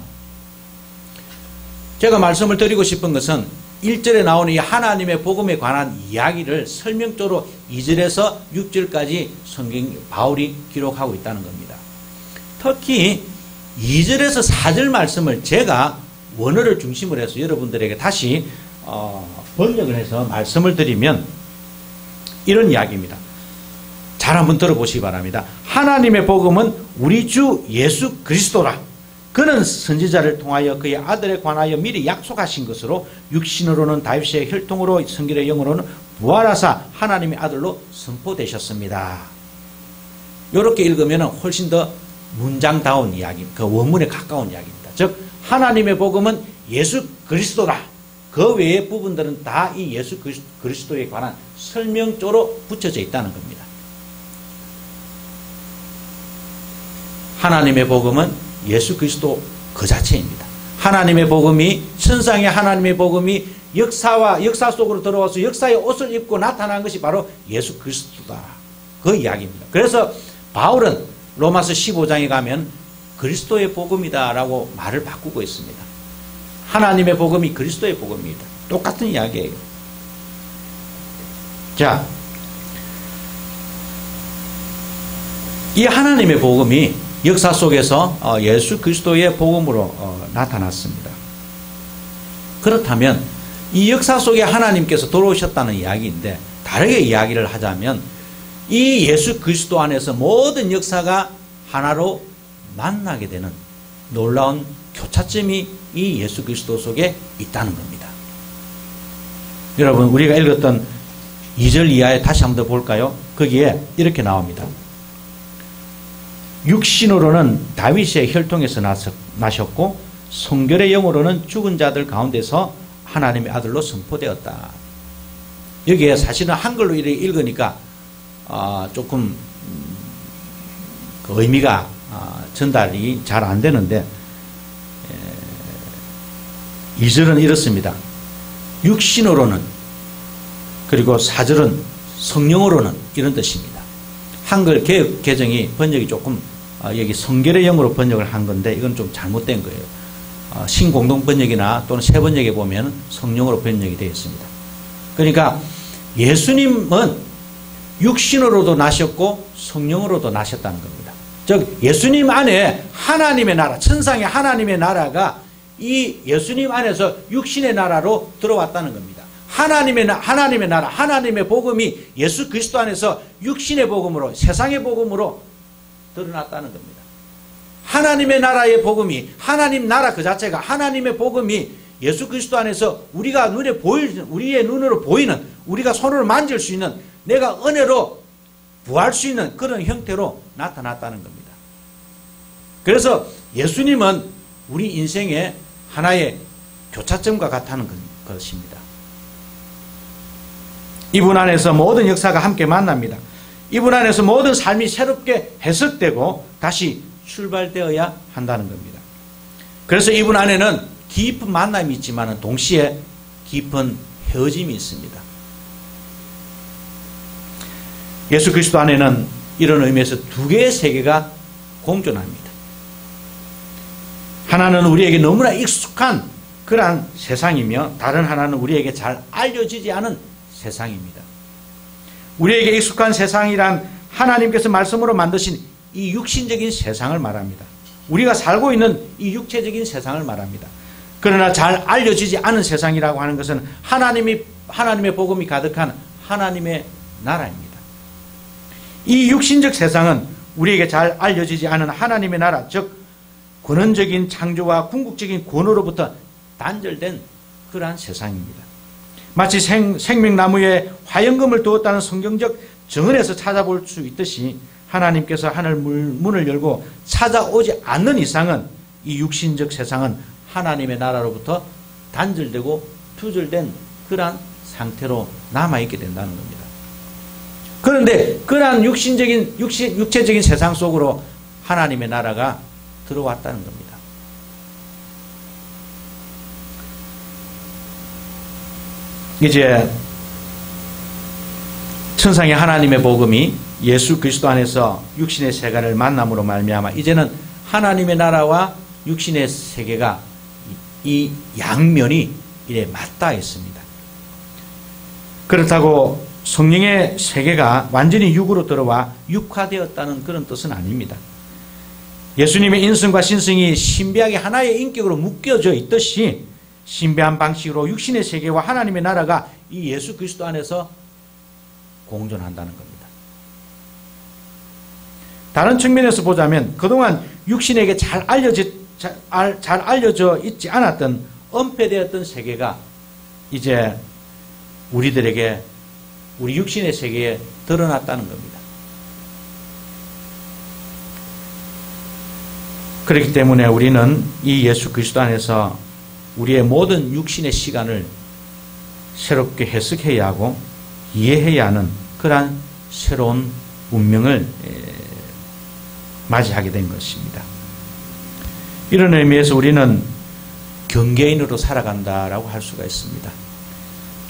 제가 말씀을 드리고 싶은 것은 1절에 나오는 이 하나님의 복음에 관한 이야기를 설명적으로 2절에서 6절까지 성경 바울이 기록하고 있다는 겁니다. 특히 2절에서 4절 말씀을 제가 원어를 중심으로 해서 여러분들에게 다시 번역을 해서 말씀을 드리면 이런 이야기입니다. 잘 한번 들어보시기 바랍니다. 하나님의 복음은 우리 주 예수 그리스도라. 그는 선지자를 통하여 그의 아들에 관하여 미리 약속하신 것으로 육신으로는 다윗의 혈통으로 성결의 영으로는 부활하사 하나님의 아들로 선포되셨습니다. 이렇게 읽으면 훨씬 더 문장다운 이야기, 그 원문에 가까운 이야기입니다. 즉 하나님의 복음은 예수 그리스도라. 그 외의 부분들은 다 이 예수 그리스도에 관한 설명조로 붙여져 있다는 겁니다. 하나님의 복음은 예수 그리스도 그 자체입니다. 하나님의 복음이 천상의 하나님의 복음이 역사 속으로 들어와서 역사의 옷을 입고 나타난 것이 바로 예수 그리스도다. 그 이야기입니다. 그래서 바울은 로마서 15장에 가면 그리스도의 복음이다 라고 말을 바꾸고 있습니다. 하나님의 복음이 그리스도의 복음입니다. 똑같은 이야기예요. 자, 이 하나님의 복음이 역사 속에서 예수 그리스도의 복음으로 나타났습니다. 그렇다면 이 역사 속에 하나님께서 들어오셨다는 이야기인데 다르게 이야기를 하자면 이 예수 그리스도 안에서 모든 역사가 하나로 만나게 되는 놀라운 교차점이 이 예수 그리스도 속에 있다는 겁니다. 여러분 우리가 읽었던 2절 이하에 다시 한번 더 볼까요? 거기에 이렇게 나옵니다. 육신으로는 다윗의 혈통에서 나셨고 성결의 영으로는 죽은 자들 가운데서 하나님의 아들로 선포되었다. 여기에 사실은 한글로 이렇게 읽으니까 조금 그 의미가 전달이 잘 안 되는데 2절은 이렇습니다. 육신으로는 그리고 4절은 성령으로는 이런 뜻입니다. 한글 개역 개정이 번역이 조금 여기 성결의 영으로 번역을 한 건데 이건 좀 잘못된 거예요. 신공동 번역이나 또는 새 번역에 보면 성령으로 번역이 되어 있습니다. 그러니까 예수님은 육신으로도 나셨고 성령으로도 나셨다는 겁니다. 즉 예수님 안에 하나님의 나라, 천상의 하나님의 나라가 이 예수님 안에서 육신의 나라로 들어왔다는 겁니다. 하나님의 나라, 하나님의 복음이 예수 그리스도 안에서 육신의 복음으로, 세상의 복음으로 드러났다는 겁니다. 하나님의 나라의 복음이, 하나님 나라 그 자체가, 하나님의 복음이 예수 그리스도 안에서 우리가 눈에 보이는, 우리의 눈으로 보이는, 우리가 손으로 만질 수 있는, 내가 은혜로 구할 수 있는 그런 형태로 나타났다는 겁니다. 그래서 예수님은 우리 인생의 하나의 교차점과 같다는 것입니다. 이분 안에서 모든 역사가 함께 만납니다. 이분 안에서 모든 삶이 새롭게 해석되고 다시 출발되어야 한다는 겁니다. 그래서 이분 안에는 깊은 만남이 있지만 동시에 깊은 헤어짐이 있습니다. 예수 그리스도 안에는 이런 의미에서 두 개의 세계가 공존합니다. 하나는 우리에게 너무나 익숙한 그러한 세상이며 다른 하나는 우리에게 잘 알려지지 않은 세상입니다. 우리에게 익숙한 세상이란 하나님께서 말씀으로 만드신 이 육신적인 세상을 말합니다. 우리가 살고 있는 이 육체적인 세상을 말합니다. 그러나 잘 알려지지 않은 세상이라고 하는 것은 하나님의 복음이 가득한 하나님의 나라입니다. 이 육신적 세상은 우리에게 잘 알려지지 않은 하나님의 나라, 즉 권원적인 창조와 궁극적인 권위로부터 단절된 그러한 세상입니다. 마치 생명나무에 화영금을 두었다는 성경적 정언에서 찾아볼 수 있듯이 하나님께서 하늘 문을 열고 찾아오지 않는 이상은 이 육신적 세상은 하나님의 나라로부터 단절되고 투절된 그러한 상태로 남아있게 된다는 겁니다. 그런데 그러한 육체적인 세상 속으로 하나님의 나라가 들어왔다는 겁니다. 이제 천상의 하나님의 복음이 예수 그리스도 안에서 육신의 세계를 만남으로 말미암아 이제는 하나님의 나라와 육신의 세계가 이 양면이 이래 맞닿아 있습니다. 그렇다고 성령의 세계가 완전히 육으로 들어와 육화되었다는 그런 뜻은 아닙니다. 예수님의 인성과 신성이 신비하게 하나의 인격으로 묶여져 있듯이 신비한 방식으로 육신의 세계와 하나님의 나라가 이 예수 그리스도 안에서 공존한다는 겁니다. 다른 측면에서 보자면 그동안 육신에게 잘 알려져 있지 않았던 은폐되었던 세계가 이제 우리들에게 우리 육신의 세계에 드러났다는 겁니다. 그렇기 때문에 우리는 이 예수 그리스도 안에서 우리의 모든 육신의 시간을 새롭게 해석해야 하고 이해해야 하는 그러한 새로운 운명을 맞이하게 된 것입니다. 이런 의미에서 우리는 경계인으로 살아간다라고 할 수가 있습니다.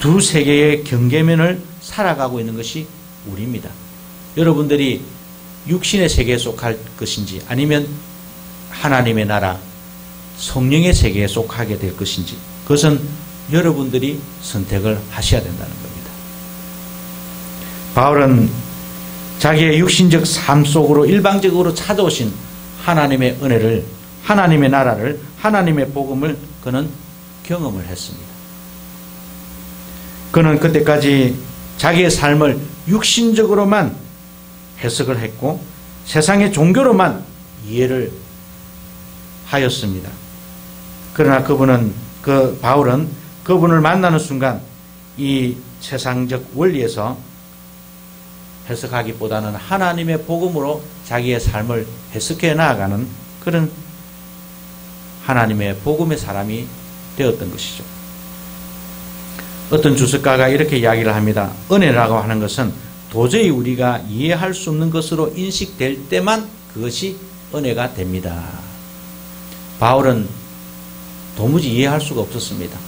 두 세계의 경계면을 살아가고 있는 것이 우리입니다. 여러분들이 육신의 세계에 속할 것인지 아니면 하나님의 나라 성령의 세계에 속하게 될 것인지 그것은 여러분들이 선택을 하셔야 된다는 겁니다. 바울은 자기의 육신적 삶 속으로 일방적으로 찾아오신 하나님의 은혜를, 하나님의 나라를, 하나님의 복음을 그는 경험을 했습니다. 그는 그때까지 자기의 삶을 육신적으로만 해석을 했고 세상의 종교로만 이해를 하였습니다. 그러나 바울은 그분을 만나는 순간 이 세상적 원리에서 해석하기보다는 하나님의 복음으로 자기의 삶을 해석해 나아가는 그런 하나님의 복음의 사람이 되었던 것이죠. 어떤 주석가가 이렇게 이야기를 합니다. 은혜라고 하는 것은 도저히 우리가 이해할 수 없는 것으로 인식될 때만 그것이 은혜가 됩니다. 바울은 도무지 이해할 수가 없었습니다.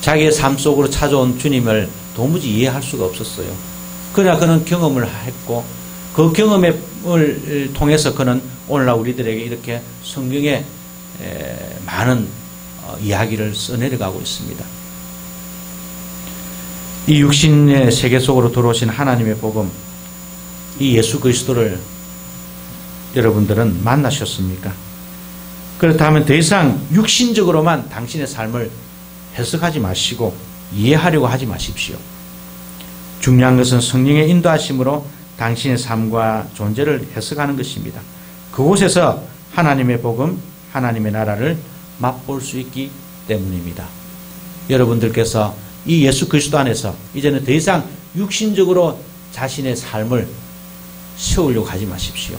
자기의 삶 속으로 찾아온 주님을 도무지 이해할 수가 없었어요. 그러나 그는 경험을 했고 그 경험을 통해서 그는 오늘날 우리들에게 이렇게 성경에 많은 이야기를 써내려가고 있습니다. 이 육신의 세계 속으로 들어오신 하나님의 복음, 이 예수 그리스도를 여러분들은 만나셨습니까? 그렇다면 더 이상 육신적으로만 당신의 삶을 해석하지 마시고 이해하려고 하지 마십시오. 중요한 것은 성령의 인도하심으로 당신의 삶과 존재를 해석하는 것입니다. 그곳에서 하나님의 복음, 하나님의 나라를 맛볼 수 있기 때문입니다. 여러분들께서 이 예수 그리스도 안에서 이제는 더 이상 육신적으로 자신의 삶을 세우려고 하지 마십시오.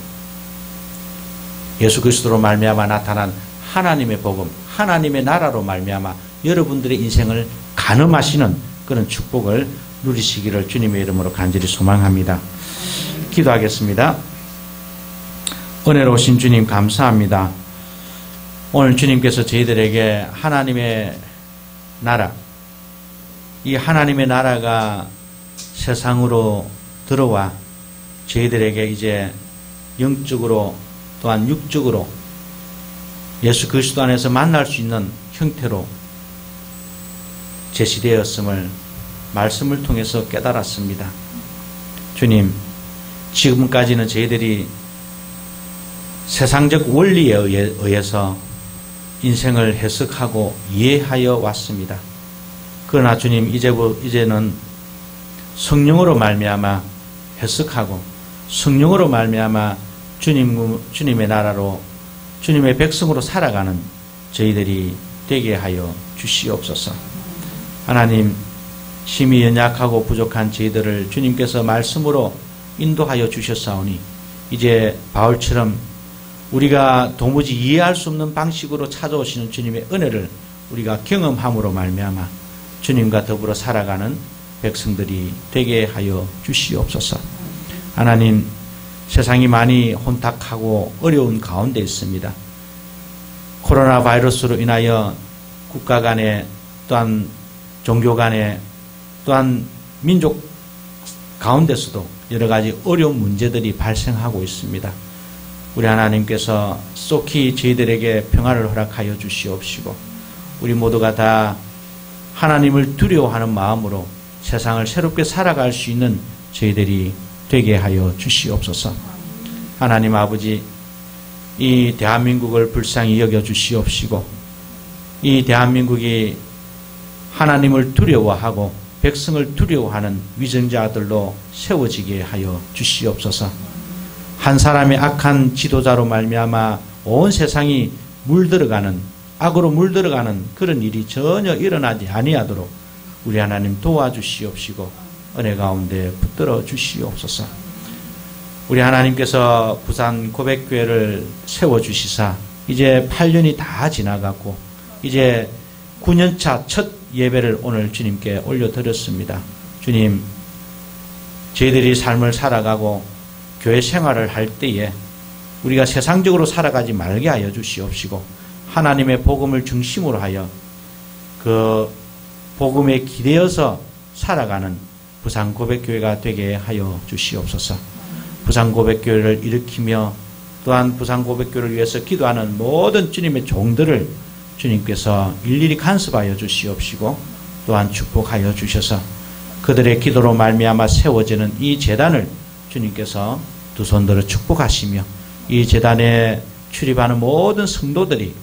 예수 그리스도로 말미암아 나타난 하나님의 복음, 하나님의 나라로 말미암아 여러분들의 인생을 가늠하시는 그런 축복을 누리시기를 주님의 이름으로 간절히 소망합니다. 기도하겠습니다. 은혜로우신 주님 감사합니다. 오늘 주님께서 저희들에게 하나님의 나라, 이 하나님의 나라가 세상으로 들어와 저희들에게 이제 영적으로 또한 육적으로 예수 그리스도 안에서 만날 수 있는 형태로 제시되었음을 말씀을 통해서 깨달았습니다. 주님, 지금까지는 저희들이 세상적 원리에 의해서 인생을 해석하고 이해하여 왔습니다. 그러나 주님, 이제는 성령으로 말미암아 해석하고 성령으로 말미암아 주님의 나라로 주님의 백성으로 살아가는 저희들이 되게 하여 주시옵소서. 하나님, 심히 연약하고 부족한 저희들을 주님께서 말씀으로 인도하여 주셨사오니 이제 바울처럼 우리가 도무지 이해할 수 없는 방식으로 찾아오시는 주님의 은혜를 우리가 경험함으로 말미암아 주님과 더불어 살아가는 백성들이 되게 하여 주시옵소서. 하나님, 세상이 많이 혼탁하고 어려운 가운데 있습니다. 코로나 바이러스로 인하여 국가 간에 또한 종교 간에 또한 민족 가운데서도 여러 가지 어려운 문제들이 발생하고 있습니다. 우리 하나님께서 속히 저희들에게 평화를 허락하여 주시옵시고 우리 모두가 다 하나님을 두려워하는 마음으로 세상을 새롭게 살아갈 수 있는 저희들이 되게 하여 주시옵소서. 하나님 아버지, 이 대한민국을 불쌍히 여겨 주시옵시고 이 대한민국이 하나님을 두려워하고 백성을 두려워하는 위정자들로 세워지게 하여 주시옵소서. 한 사람의 악한 지도자로 말미암아 온 세상이 악으로 물들어가는 그런 일이 전혀 일어나지 아니하도록 우리 하나님 도와주시옵시고 은혜 가운데 붙들어 주시옵소서. 우리 하나님께서 부산 고백교회를 세워주시사 이제 8년이 다 지나갔고 이제 9년차 첫 예배를 오늘 주님께 올려드렸습니다. 주님, 저희들이 삶을 살아가고 교회 생활을 할 때에 우리가 세상적으로 살아가지 말게 하여 주시옵시고 하나님의 복음을 중심으로 하여 그 복음에 기대어서 살아가는 부산고백교회가 되게 하여 주시옵소서. 부산고백교회를 일으키며 또한 부산고백교회를 위해서 기도하는 모든 주님의 종들을 주님께서 일일이 간섭하여 주시옵시고 또한 축복하여 주셔서 그들의 기도로 말미암아 세워지는 이 제단을 주님께서 두 손들어 축복하시며 이 제단에 출입하는 모든 성도들이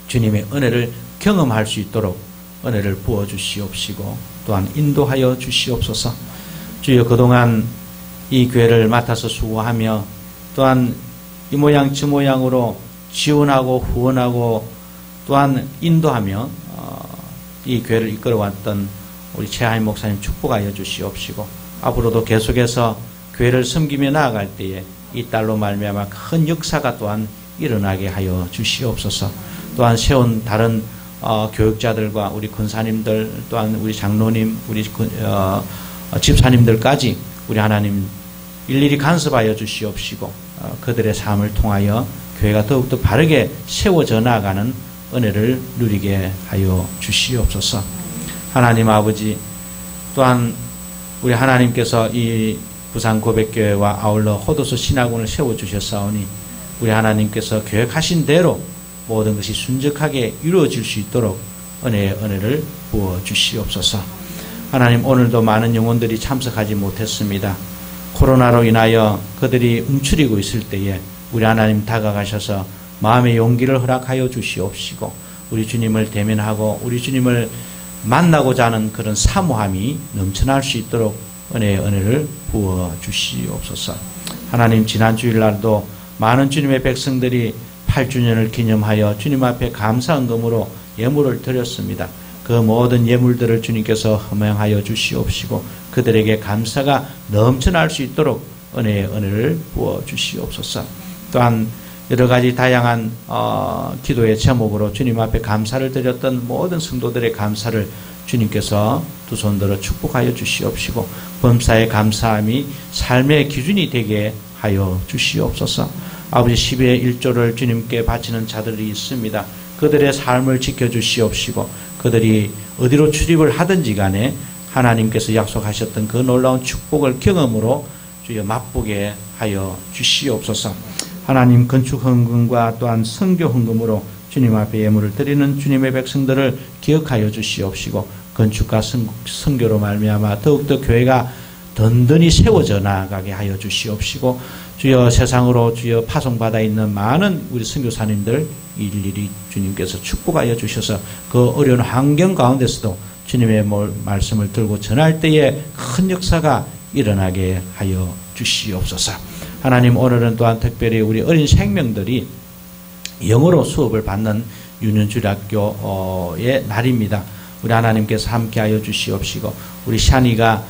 주님의 은혜를 경험할 수 있도록 은혜를 부어주시옵시고 또한 인도하여 주시옵소서. 주여, 그동안 이 교회를 맡아서 수고하며 또한 이 모양 저 모양으로 지원하고 후원하고 또한 인도하며 이 교회를 이끌어왔던 우리 최하임 목사님 축복하여 주시옵시고 앞으로도 계속해서 교회를 섬기며 나아갈 때에 이 딸로 말미암아 큰 역사가 또한 일어나게 하여 주시옵소서. 또한 세운 다른 교육자들과 우리 권사님들 또한 우리 장로님 우리 집사님들까지 우리 하나님 일일이 간섭하여 주시옵시고 그들의 삶을 통하여 교회가 더욱더 바르게 세워져 나가는 은혜를 누리게 하여 주시옵소서. 하나님 아버지, 또한 우리 하나님께서 이 부산고백교회와 아울러 호도서 신학원을 세워주셨사오니 우리 하나님께서 계획하신 대로 모든 것이 순적하게 이루어질 수 있도록 은혜의 은혜를 부어주시옵소서. 하나님, 오늘도 많은 영혼들이 참석하지 못했습니다. 코로나로 인하여 그들이 움츠리고 있을 때에 우리 하나님 다가가셔서 마음의 용기를 허락하여 주시옵시고 우리 주님을 대면하고 우리 주님을 만나고자 하는 그런 사모함이 넘쳐날 수 있도록 은혜의 은혜를 부어주시옵소서. 하나님, 지난 주일날도 많은 주님의 백성들이 8주년을 기념하여 주님 앞에 감사헌금으로 예물을 드렸습니다. 그 모든 예물들을 주님께서 허명하여 주시옵시고 그들에게 감사가 넘쳐날 수 있도록 은혜의 은혜를 부어주시옵소서. 또한 여러 가지 다양한 기도의 제목으로 주님 앞에 감사를 드렸던 모든 성도들의 감사를 주님께서 두 손들어 축복하여 주시옵시고 범사의 감사함이 삶의 기준이 되게 하여 주시옵소서. 아버지 10의 1조를 주님께 바치는 자들이 있습니다. 그들의 삶을 지켜주시옵시고 그들이 어디로 출입을 하든지 간에 하나님께서 약속하셨던 그 놀라운 축복을 경험으로 주여 맛보게 하여 주시옵소서. 하나님 건축 헌금과 또한 선교 헌금으로 주님 앞에 예물을 드리는 주님의 백성들을 기억하여 주시옵시고 건축과 선교로 말미암아 더욱더 교회가 든든히 세워져 나아가게 하여 주시옵시고 주여 세상으로 주여 파송받아 있는 많은 우리 선교사님들 일일이 주님께서 축복하여 주셔서 그 어려운 환경 가운데서도 주님의 말씀을 들고 전할 때에 큰 역사가 일어나게 하여 주시옵소서. 하나님 오늘은 또한 특별히 우리 어린 생명들이 영어로 수업을 받는 유년주일학교의 날입니다. 우리 하나님께서 함께하여 주시옵시고 우리 샤니가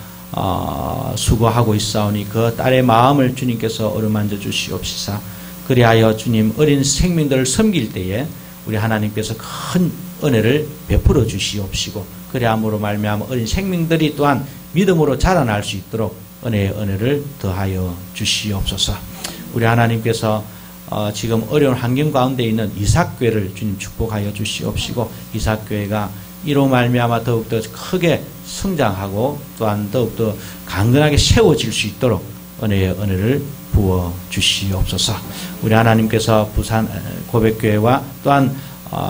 수고하고 있사오니 그 딸의 마음을 주님께서 어루만져 주시옵시사. 그리하여 주님 어린 생명들을 섬길 때에 우리 하나님께서 큰 은혜를 베풀어 주시옵시고 그리함으로 말미암아 어린 생명들이 또한 믿음으로 자라날 수 있도록 은혜의 은혜를 더하여 주시옵소서. 우리 하나님께서 지금 어려운 환경 가운데 있는 이삭교회를 주님 축복하여 주시옵시고 이삭교회가 이로 말미암아 더욱더 크게 성장하고 또한 더욱더 강건하게 세워질 수 있도록 은혜의 은혜를 부어 주시옵소서. 우리 하나님께서 부산 고백교회와 또한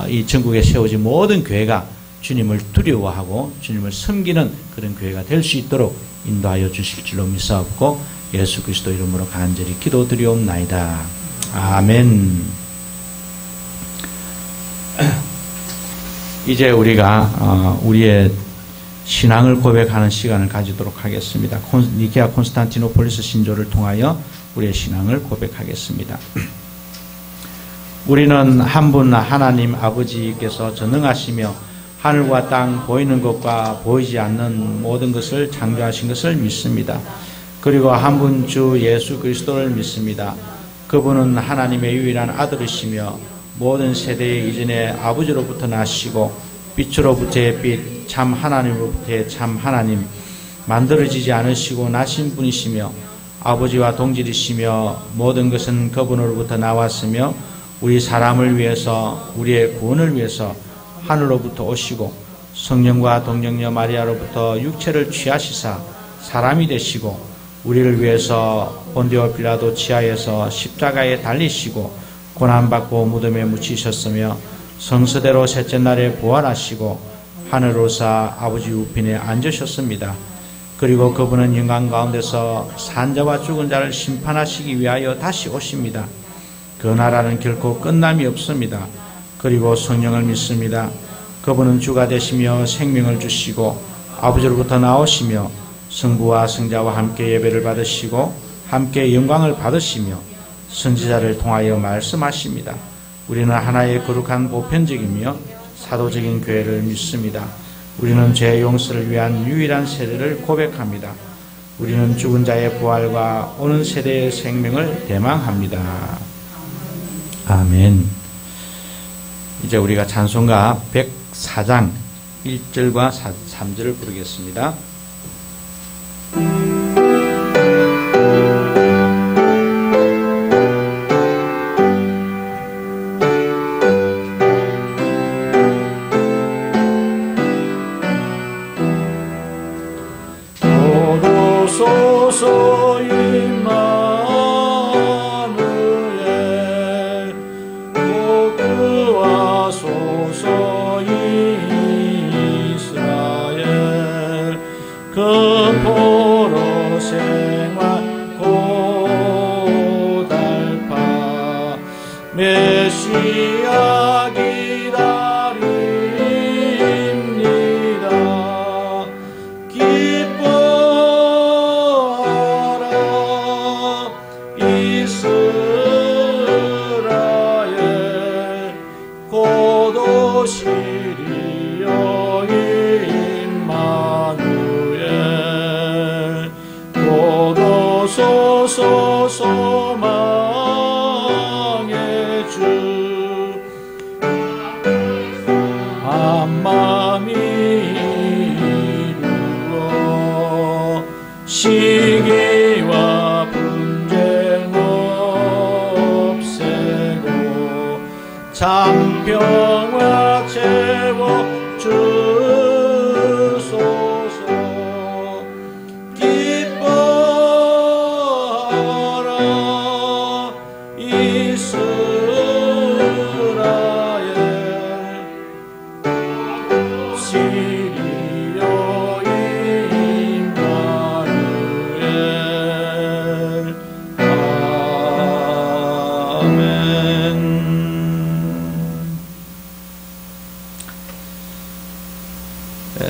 이 전국에 세워진 모든 교회가 주님을 두려워하고 주님을 섬기는 그런 교회가 될 수 있도록 인도하여 주실 줄로 믿사옵고 예수 그리스도 이름으로 간절히 기도드리옵나이다. 아멘. 이제 우리가 우리의 신앙을 고백하는 시간을 가지도록 하겠습니다. 니케아 콘스탄티노폴리스 신조를 통하여 우리의 신앙을 고백하겠습니다. 우리는 한 분 하나님 아버지께서 전능하시며 하늘과 땅 보이는 것과 보이지 않는 모든 것을 창조하신 것을 믿습니다. 그리고 한 분 주 예수 그리스도를 믿습니다. 그분은 하나님의 유일한 아들이시며 모든 세대 이전에 아버지로부터 나시고 빛으로부터의 빛 참 하나님으로부터의 참 하나님 만들어지지 않으시고 나신 분이시며 아버지와 동질이시며 모든 것은 그분으로부터 나왔으며 우리 사람을 위해서 우리의 구원을 위해서 하늘로부터 오시고 성령과 동정녀 마리아로부터 육체를 취하시사 사람이 되시고 우리를 위해서 본디오 빌라도 치하에서 십자가에 달리시고 고난받고 무덤에 묻히셨으며 성서대로 셋째 날에 부활하시고 하늘로사 아버지 우편에 앉으셨습니다. 그리고 그분은 영광 가운데서 산자와 죽은 자를 심판하시기 위하여 다시 오십니다. 그 나라는 결코 끝남이 없습니다. 그리고 성령을 믿습니다. 그분은 주가 되시며 생명을 주시고 아버지로부터 나오시며 성부와 성자와 함께 예배를 받으시고 함께 영광을 받으시며 선지자를 통하여 말씀하십니다. 우리는 하나의 거룩한 보편적이며 사도적인 교회를 믿습니다. 우리는 죄 용서를 위한 유일한 세례를 고백합니다. 우리는 죽은 자의 부활과 오는 세대의 생명을 대망합니다. 아멘. 이제 우리가 찬송가 104장 1절과 3절을 부르겠습니다. 오소서 임마누엘 복구하소서 이스라엘 금포로 생활 고달파 메시아 기다립니다. 기뻐하라 이스라엘 곧 오시리여 임마누엘 곧 오소서 소망의 주 한마음이 이루어 시기와 분쟁 참 평화 채워 주소서. 기뻐하라 이스라엘, 시리여 임마누엘. 아멘.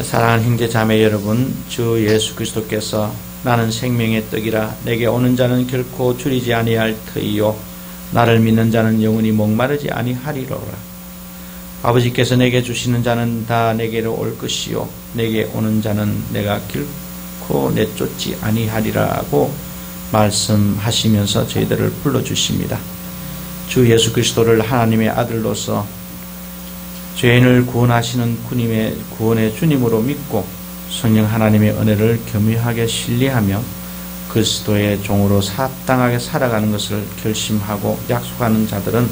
사랑하는 형제 자매 여러분, 주 예수 그리스도께서 나는 생명의 떡이라 내게 오는 자는 결코 줄이지 아니할 터이요 나를 믿는 자는 영원히 목마르지 아니하리로라. 아버지께서 내게 주시는 자는 다 내게로 올 것이요 내게 오는 자는 내가 결코 내쫓지 아니하리라고 말씀하시면서 저희들을 불러주십니다. 주 예수 그리스도를 하나님의 아들로서 죄인을 구원하시는 주님의 구원의 주님으로 믿고 성령 하나님의 은혜를 겸유하게 신뢰하며 그리스도의 종으로 합당하게 살아가는 것을 결심하고 약속하는 자들은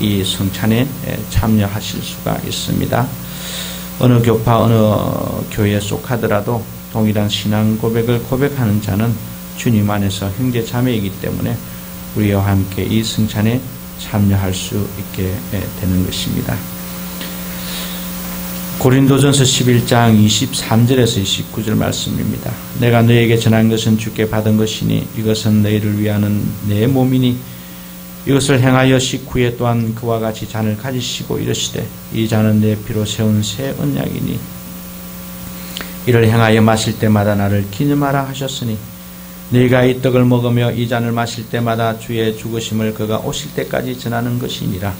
이 성찬에 참여하실 수가 있습니다. 어느 교파 어느 교회에 속하더라도 동일한 신앙 고백을 고백하는 자는 주님 안에서 형제 자매이기 때문에 우리와 함께 이 성찬에 참여할 수 있게 되는 것입니다. 고린도전서 11장 23절에서 29절 말씀입니다. 내가 너에게 전한 것은 주께 받은 것이니 이것은 너희를 위하는 내 몸이니 이것을 행하여 식후에 또한 그와 같이 잔을 가지시고 이르시되 이 잔은 내 피로 세운 새 언약이니 이를 행하여 마실 때마다 나를 기념하라 하셨으니 너희가 이 떡을 먹으며 이 잔을 마실 때마다 주의 죽으심을 그가 오실 때까지 전하는 것이니라.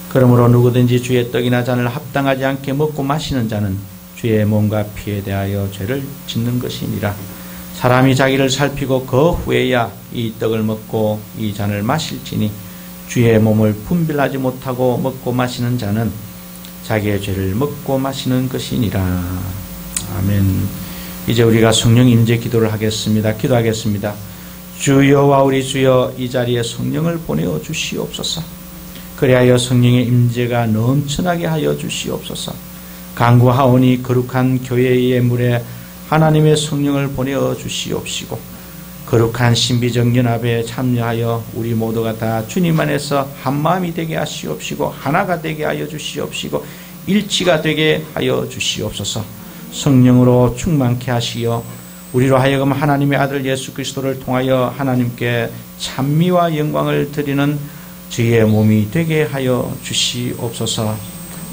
그러므로 누구든지 주의 떡이나 잔을 합당하지 않게 먹고 마시는 자는 주의 몸과 피에 대하여 죄를 짓는 것이니라. 사람이 자기를 살피고 그 후에야 이 떡을 먹고 이 잔을 마실지니 주의 몸을 분별하지 못하고 먹고 마시는 자는 자기의 죄를 먹고 마시는 것이니라. 아멘. 이제 우리가 성령 임재 기도를 하겠습니다. 기도하겠습니다. 주여와 우리 주여, 이 자리에 성령을 보내어 주시옵소서. 그리하여 성령의 임재가 넘쳐나게 하여 주시옵소서. 간구하오니 거룩한 교회의 예물에 하나님의 성령을 보내어 주시옵시고 거룩한 신비적 연합에 참여하여 우리 모두가 다 주님 안에서 한마음이 되게 하시옵시고 하나가 되게 하여 주시옵시고 일치가 되게 하여 주시옵소서. 성령으로 충만케 하시어 우리로 하여금 하나님의 아들 예수 그리스도를 통하여 하나님께 찬미와 영광을 드리는 주의 몸이 되게 하여 주시옵소서.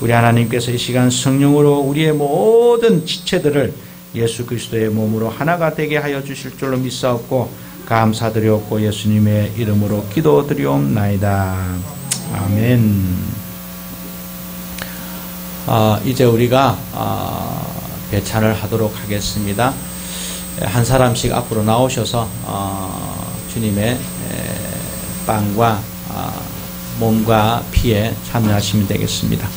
우리 하나님께서 이 시간 성령으로 우리의 모든 지체들을 예수 그리스도의 몸으로 하나가 되게 하여 주실 줄로 믿사옵고 감사드리옵고 예수님의 이름으로 기도드리옵나이다. 아멘. 이제 우리가 배찬을 하도록 하겠습니다. 한 사람씩 앞으로 나오셔서 주님의 빵과 몸과 피에 참여하시면 되겠습니다.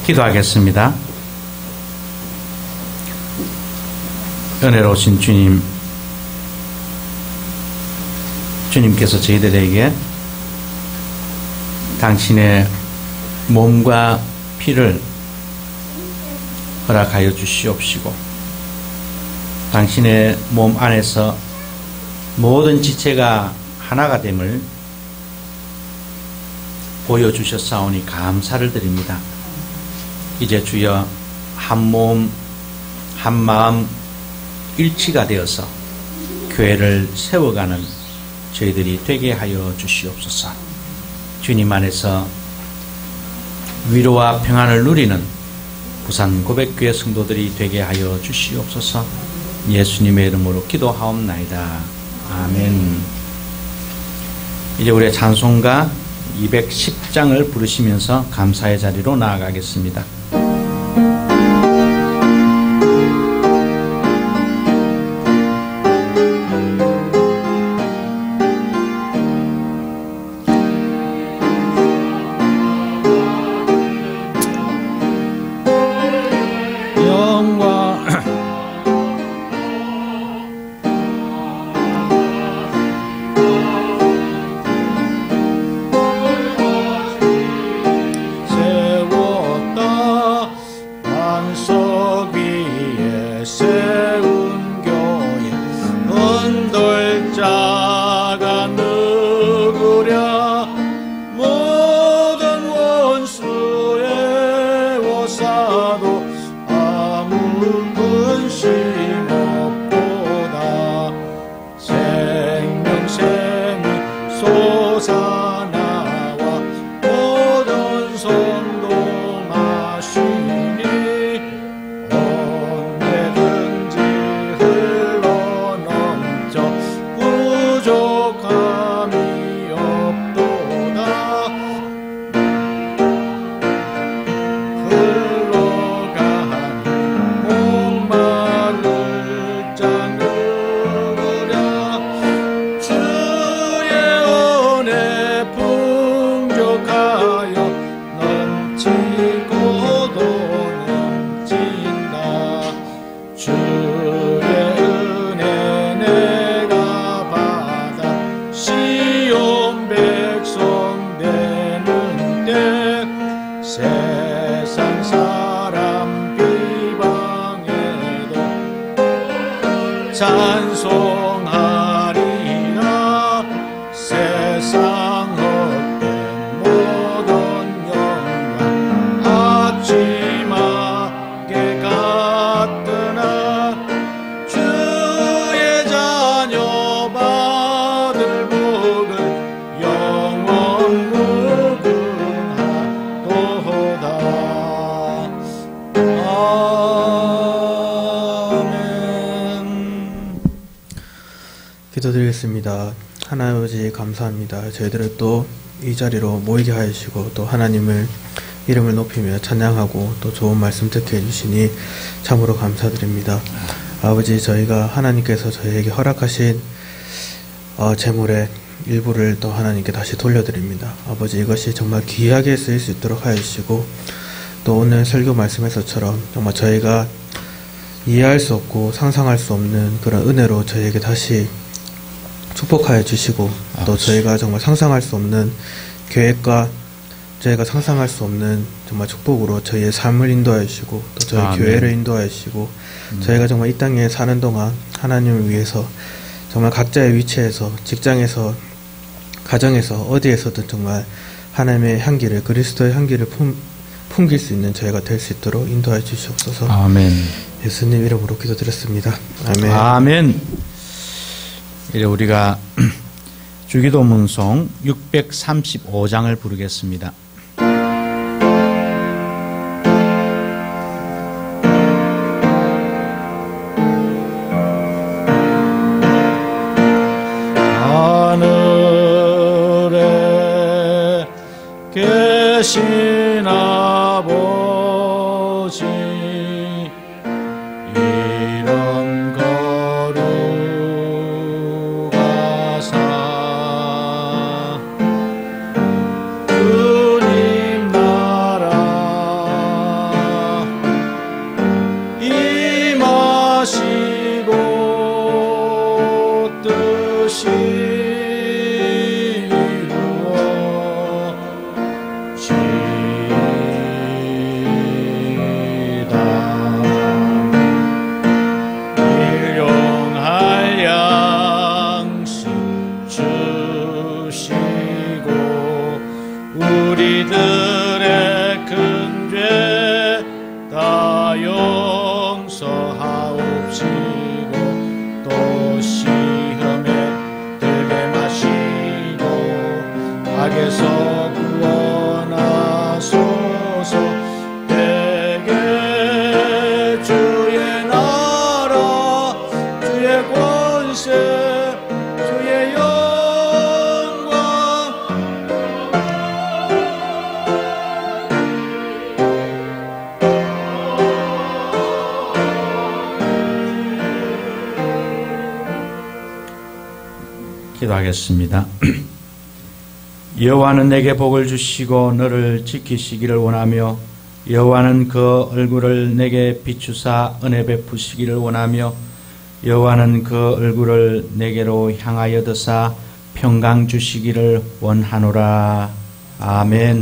기도하겠습니다. 은혜로우신 주님, 주님께서 저희들에게 당신의 몸과 피를 허락하여 주시옵시고, 당신의 몸 안에서 모든 지체가 하나가 됨을 보여주셨사오니 감사를 드립니다. 이제 주여 한 몸, 한 마음 일치가 되어서 교회를 세워가는 저희들이 되게 하여 주시옵소서. 주님 안에서 위로와 평안을 누리는 부산 고백교회 성도들이 되게 하여 주시옵소서. 예수님의 이름으로 기도하옵나이다. 아멘. 이제 우리의 찬송가 210장을 부르시면서 감사의 자리로 나아가겠습니다. 찬송하리라. 세상 헛된 모든 영광 앞치마게 같으나 주의 자녀 받을 복을 영원 무궁하도다. 기도드리겠습니다. 하나님 아버지 감사합니다. 저희들을 또 이 자리로 모이게 하시고 또 하나님을 이름을 높이며 찬양하고 또 좋은 말씀 듣게 해주시니 참으로 감사드립니다. 아버지, 저희가 하나님께서 저희에게 허락하신 재물의 일부를 또 하나님께 다시 돌려드립니다. 아버지, 이것이 정말 귀하게 쓰일 수 있도록 하시고 또 오늘 설교 말씀에서처럼 정말 저희가 이해할 수 없고 상상할 수 없는 그런 은혜로 저희에게 다시 축복하여 주시고 또 저희가 정말 상상할 수 없는 계획과 저희가 상상할 수 없는 정말 축복으로 저희의 삶을 인도하여 주시고 또 저희 교회를 인도하여 주시고 저희가 정말 이 땅에 사는 동안 하나님을 위해서 정말 각자의 위치에서 직장에서 가정에서 어디에서든 정말 하나님의 향기를 그리스도의 향기를 풍길 수 있는 저희가 될 수 있도록 인도하여 주시옵소서. 아멘. 예수님 이름으로 기도드렸습니다. 아멘. 아멘. 이제 우리가 주기도문송 635장을 부르겠습니다. 하늘에 계신 아버지, 이름 거룩하사 주님 기도하겠습니다. 여호와는 내게 복을 주시고 너를 지키시기를 원하며 여호와는 그 얼굴을 내게 비추사 은혜 베푸시기를 원하며 여호와는 그 얼굴을 내게로 향하여 드사 평강 주시기를 원하노라. 아멘.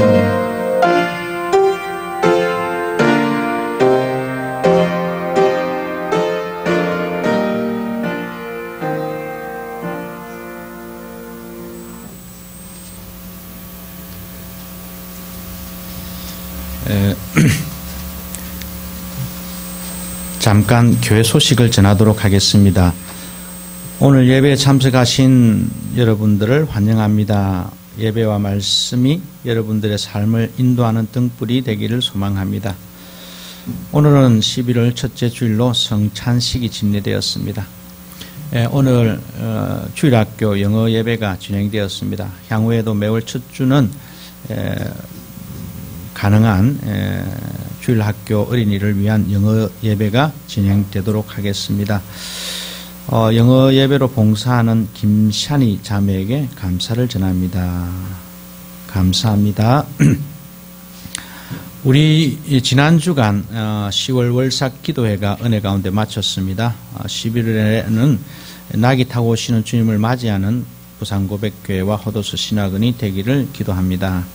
잠깐 교회 소식을 전하도록 하겠습니다. 오늘 예배에 참석하신 여러분들을 환영합니다. 예배와 말씀이 여러분들의 삶을 인도하는 등불이 되기를 소망합니다. 오늘은 11월 첫째 주일로 성찬식이 집례되었습니다. 오늘 주일학교 영어 예배가 진행되었습니다. 향후에도 매월 첫 주는 가능한 주일학교 어린이를 위한 영어 예배가 진행되도록 하겠습니다. 영어 예배로 봉사하는 김샤니 자매에게 감사를 전합니다. 감사합니다. 우리 지난 주간 10월 월삭 기도회가 은혜 가운데 마쳤습니다. 11월에는 낙이 타고 오시는 주님을 맞이하는 부산고백교회와 호도스 신학은이 되기를 기도합니다.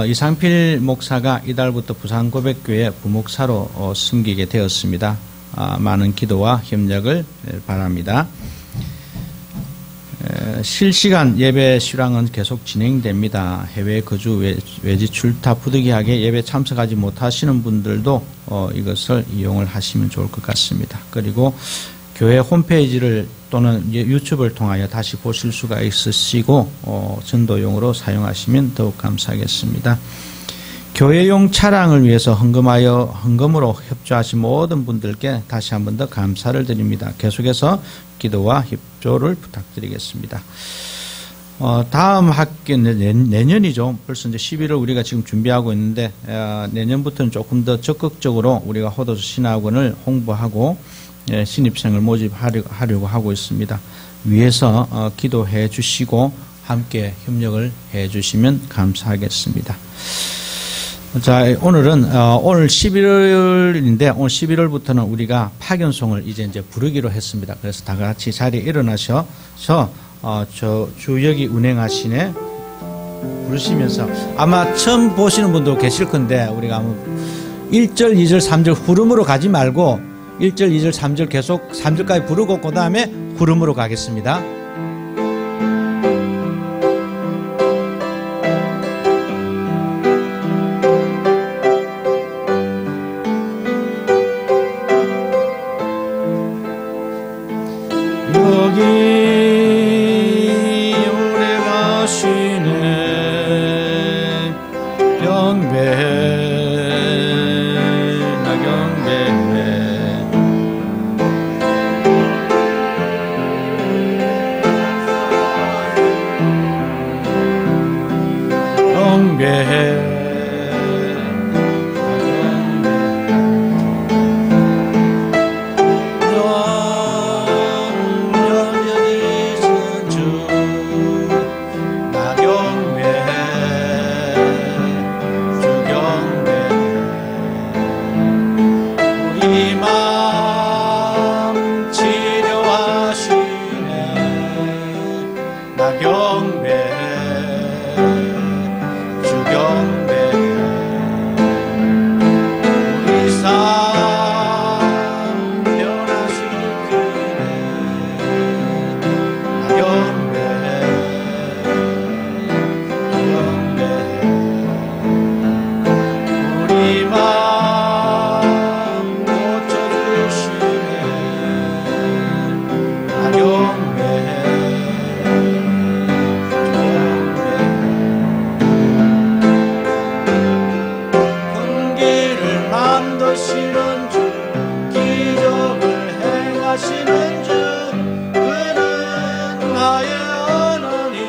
이상필 목사가 이달부터 부산고백교회 부목사로 섬기게 되었습니다. 많은 기도와 협력을 바랍니다. 실시간 예배 실황은 계속 진행됩니다. 해외 거주 외지 출타 부득이하게 예배 참석하지 못하시는 분들도 이것을 이용을 하시면 좋을 것 같습니다. 그리고 교회 홈페이지를 또는 유튜브를 통하여 다시 보실 수가 있으시고 전도용으로 사용하시면 더욱 감사하겠습니다. 교회용 차량을 위해서 헌금으로 협조하신 모든 분들께 다시 한 번 더 감사를 드립니다. 계속해서 기도와 협조를 부탁드리겠습니다. 다음 학기는 내년이죠. 벌써 이제 11월 우리가 지금 준비하고 있는데 내년부터는 조금 더 적극적으로 우리가 호도스 신학원을 홍보하고 신입생을 모집하려고 하고 있습니다. 위에서 기도해 주시고 함께 협력을 해 주시면 감사하겠습니다. 자, 오늘은 오늘 11월인데 오늘 11월부터는 우리가 파견송을 이제 부르기로 했습니다. 그래서 다 같이 자리에 일어나셔서 저 주역이 운행하시네 부르시면서 아마 처음 보시는 분도 계실 건데 우리가 1절, 2절, 3절 후름으로 가지 말고 1절, 2절, 3절 계속 3절까지 부르고 그 다음에 후름으로 가겠습니다. 나의 하나님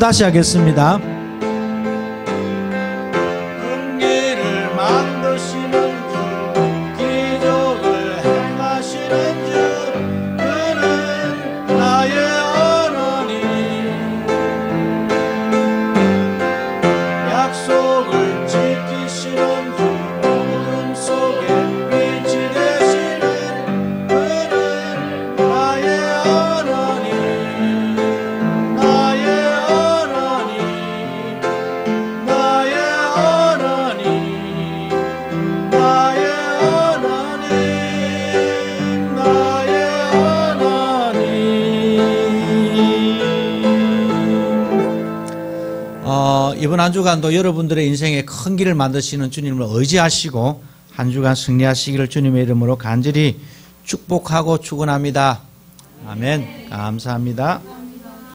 다시 하겠습니다. 큰 길을 만드시는 주, 기적을 행하시는 주, 그는 나의 하나님. 약속을 지키시는 주, 어둠 속에 빛이 되시는 그는 나의 하나님. 나의 하나님, 나의 하나님, 나의 하나님, 나의 하나님. 이번 한 주간도 여러분들의 인생에 큰 길을 만드시는 주님을 의지하시고 한 주간 승리하시기를 주님의 이름으로 간절히 축복하고 축원합니다. 아멘. 감사합니다.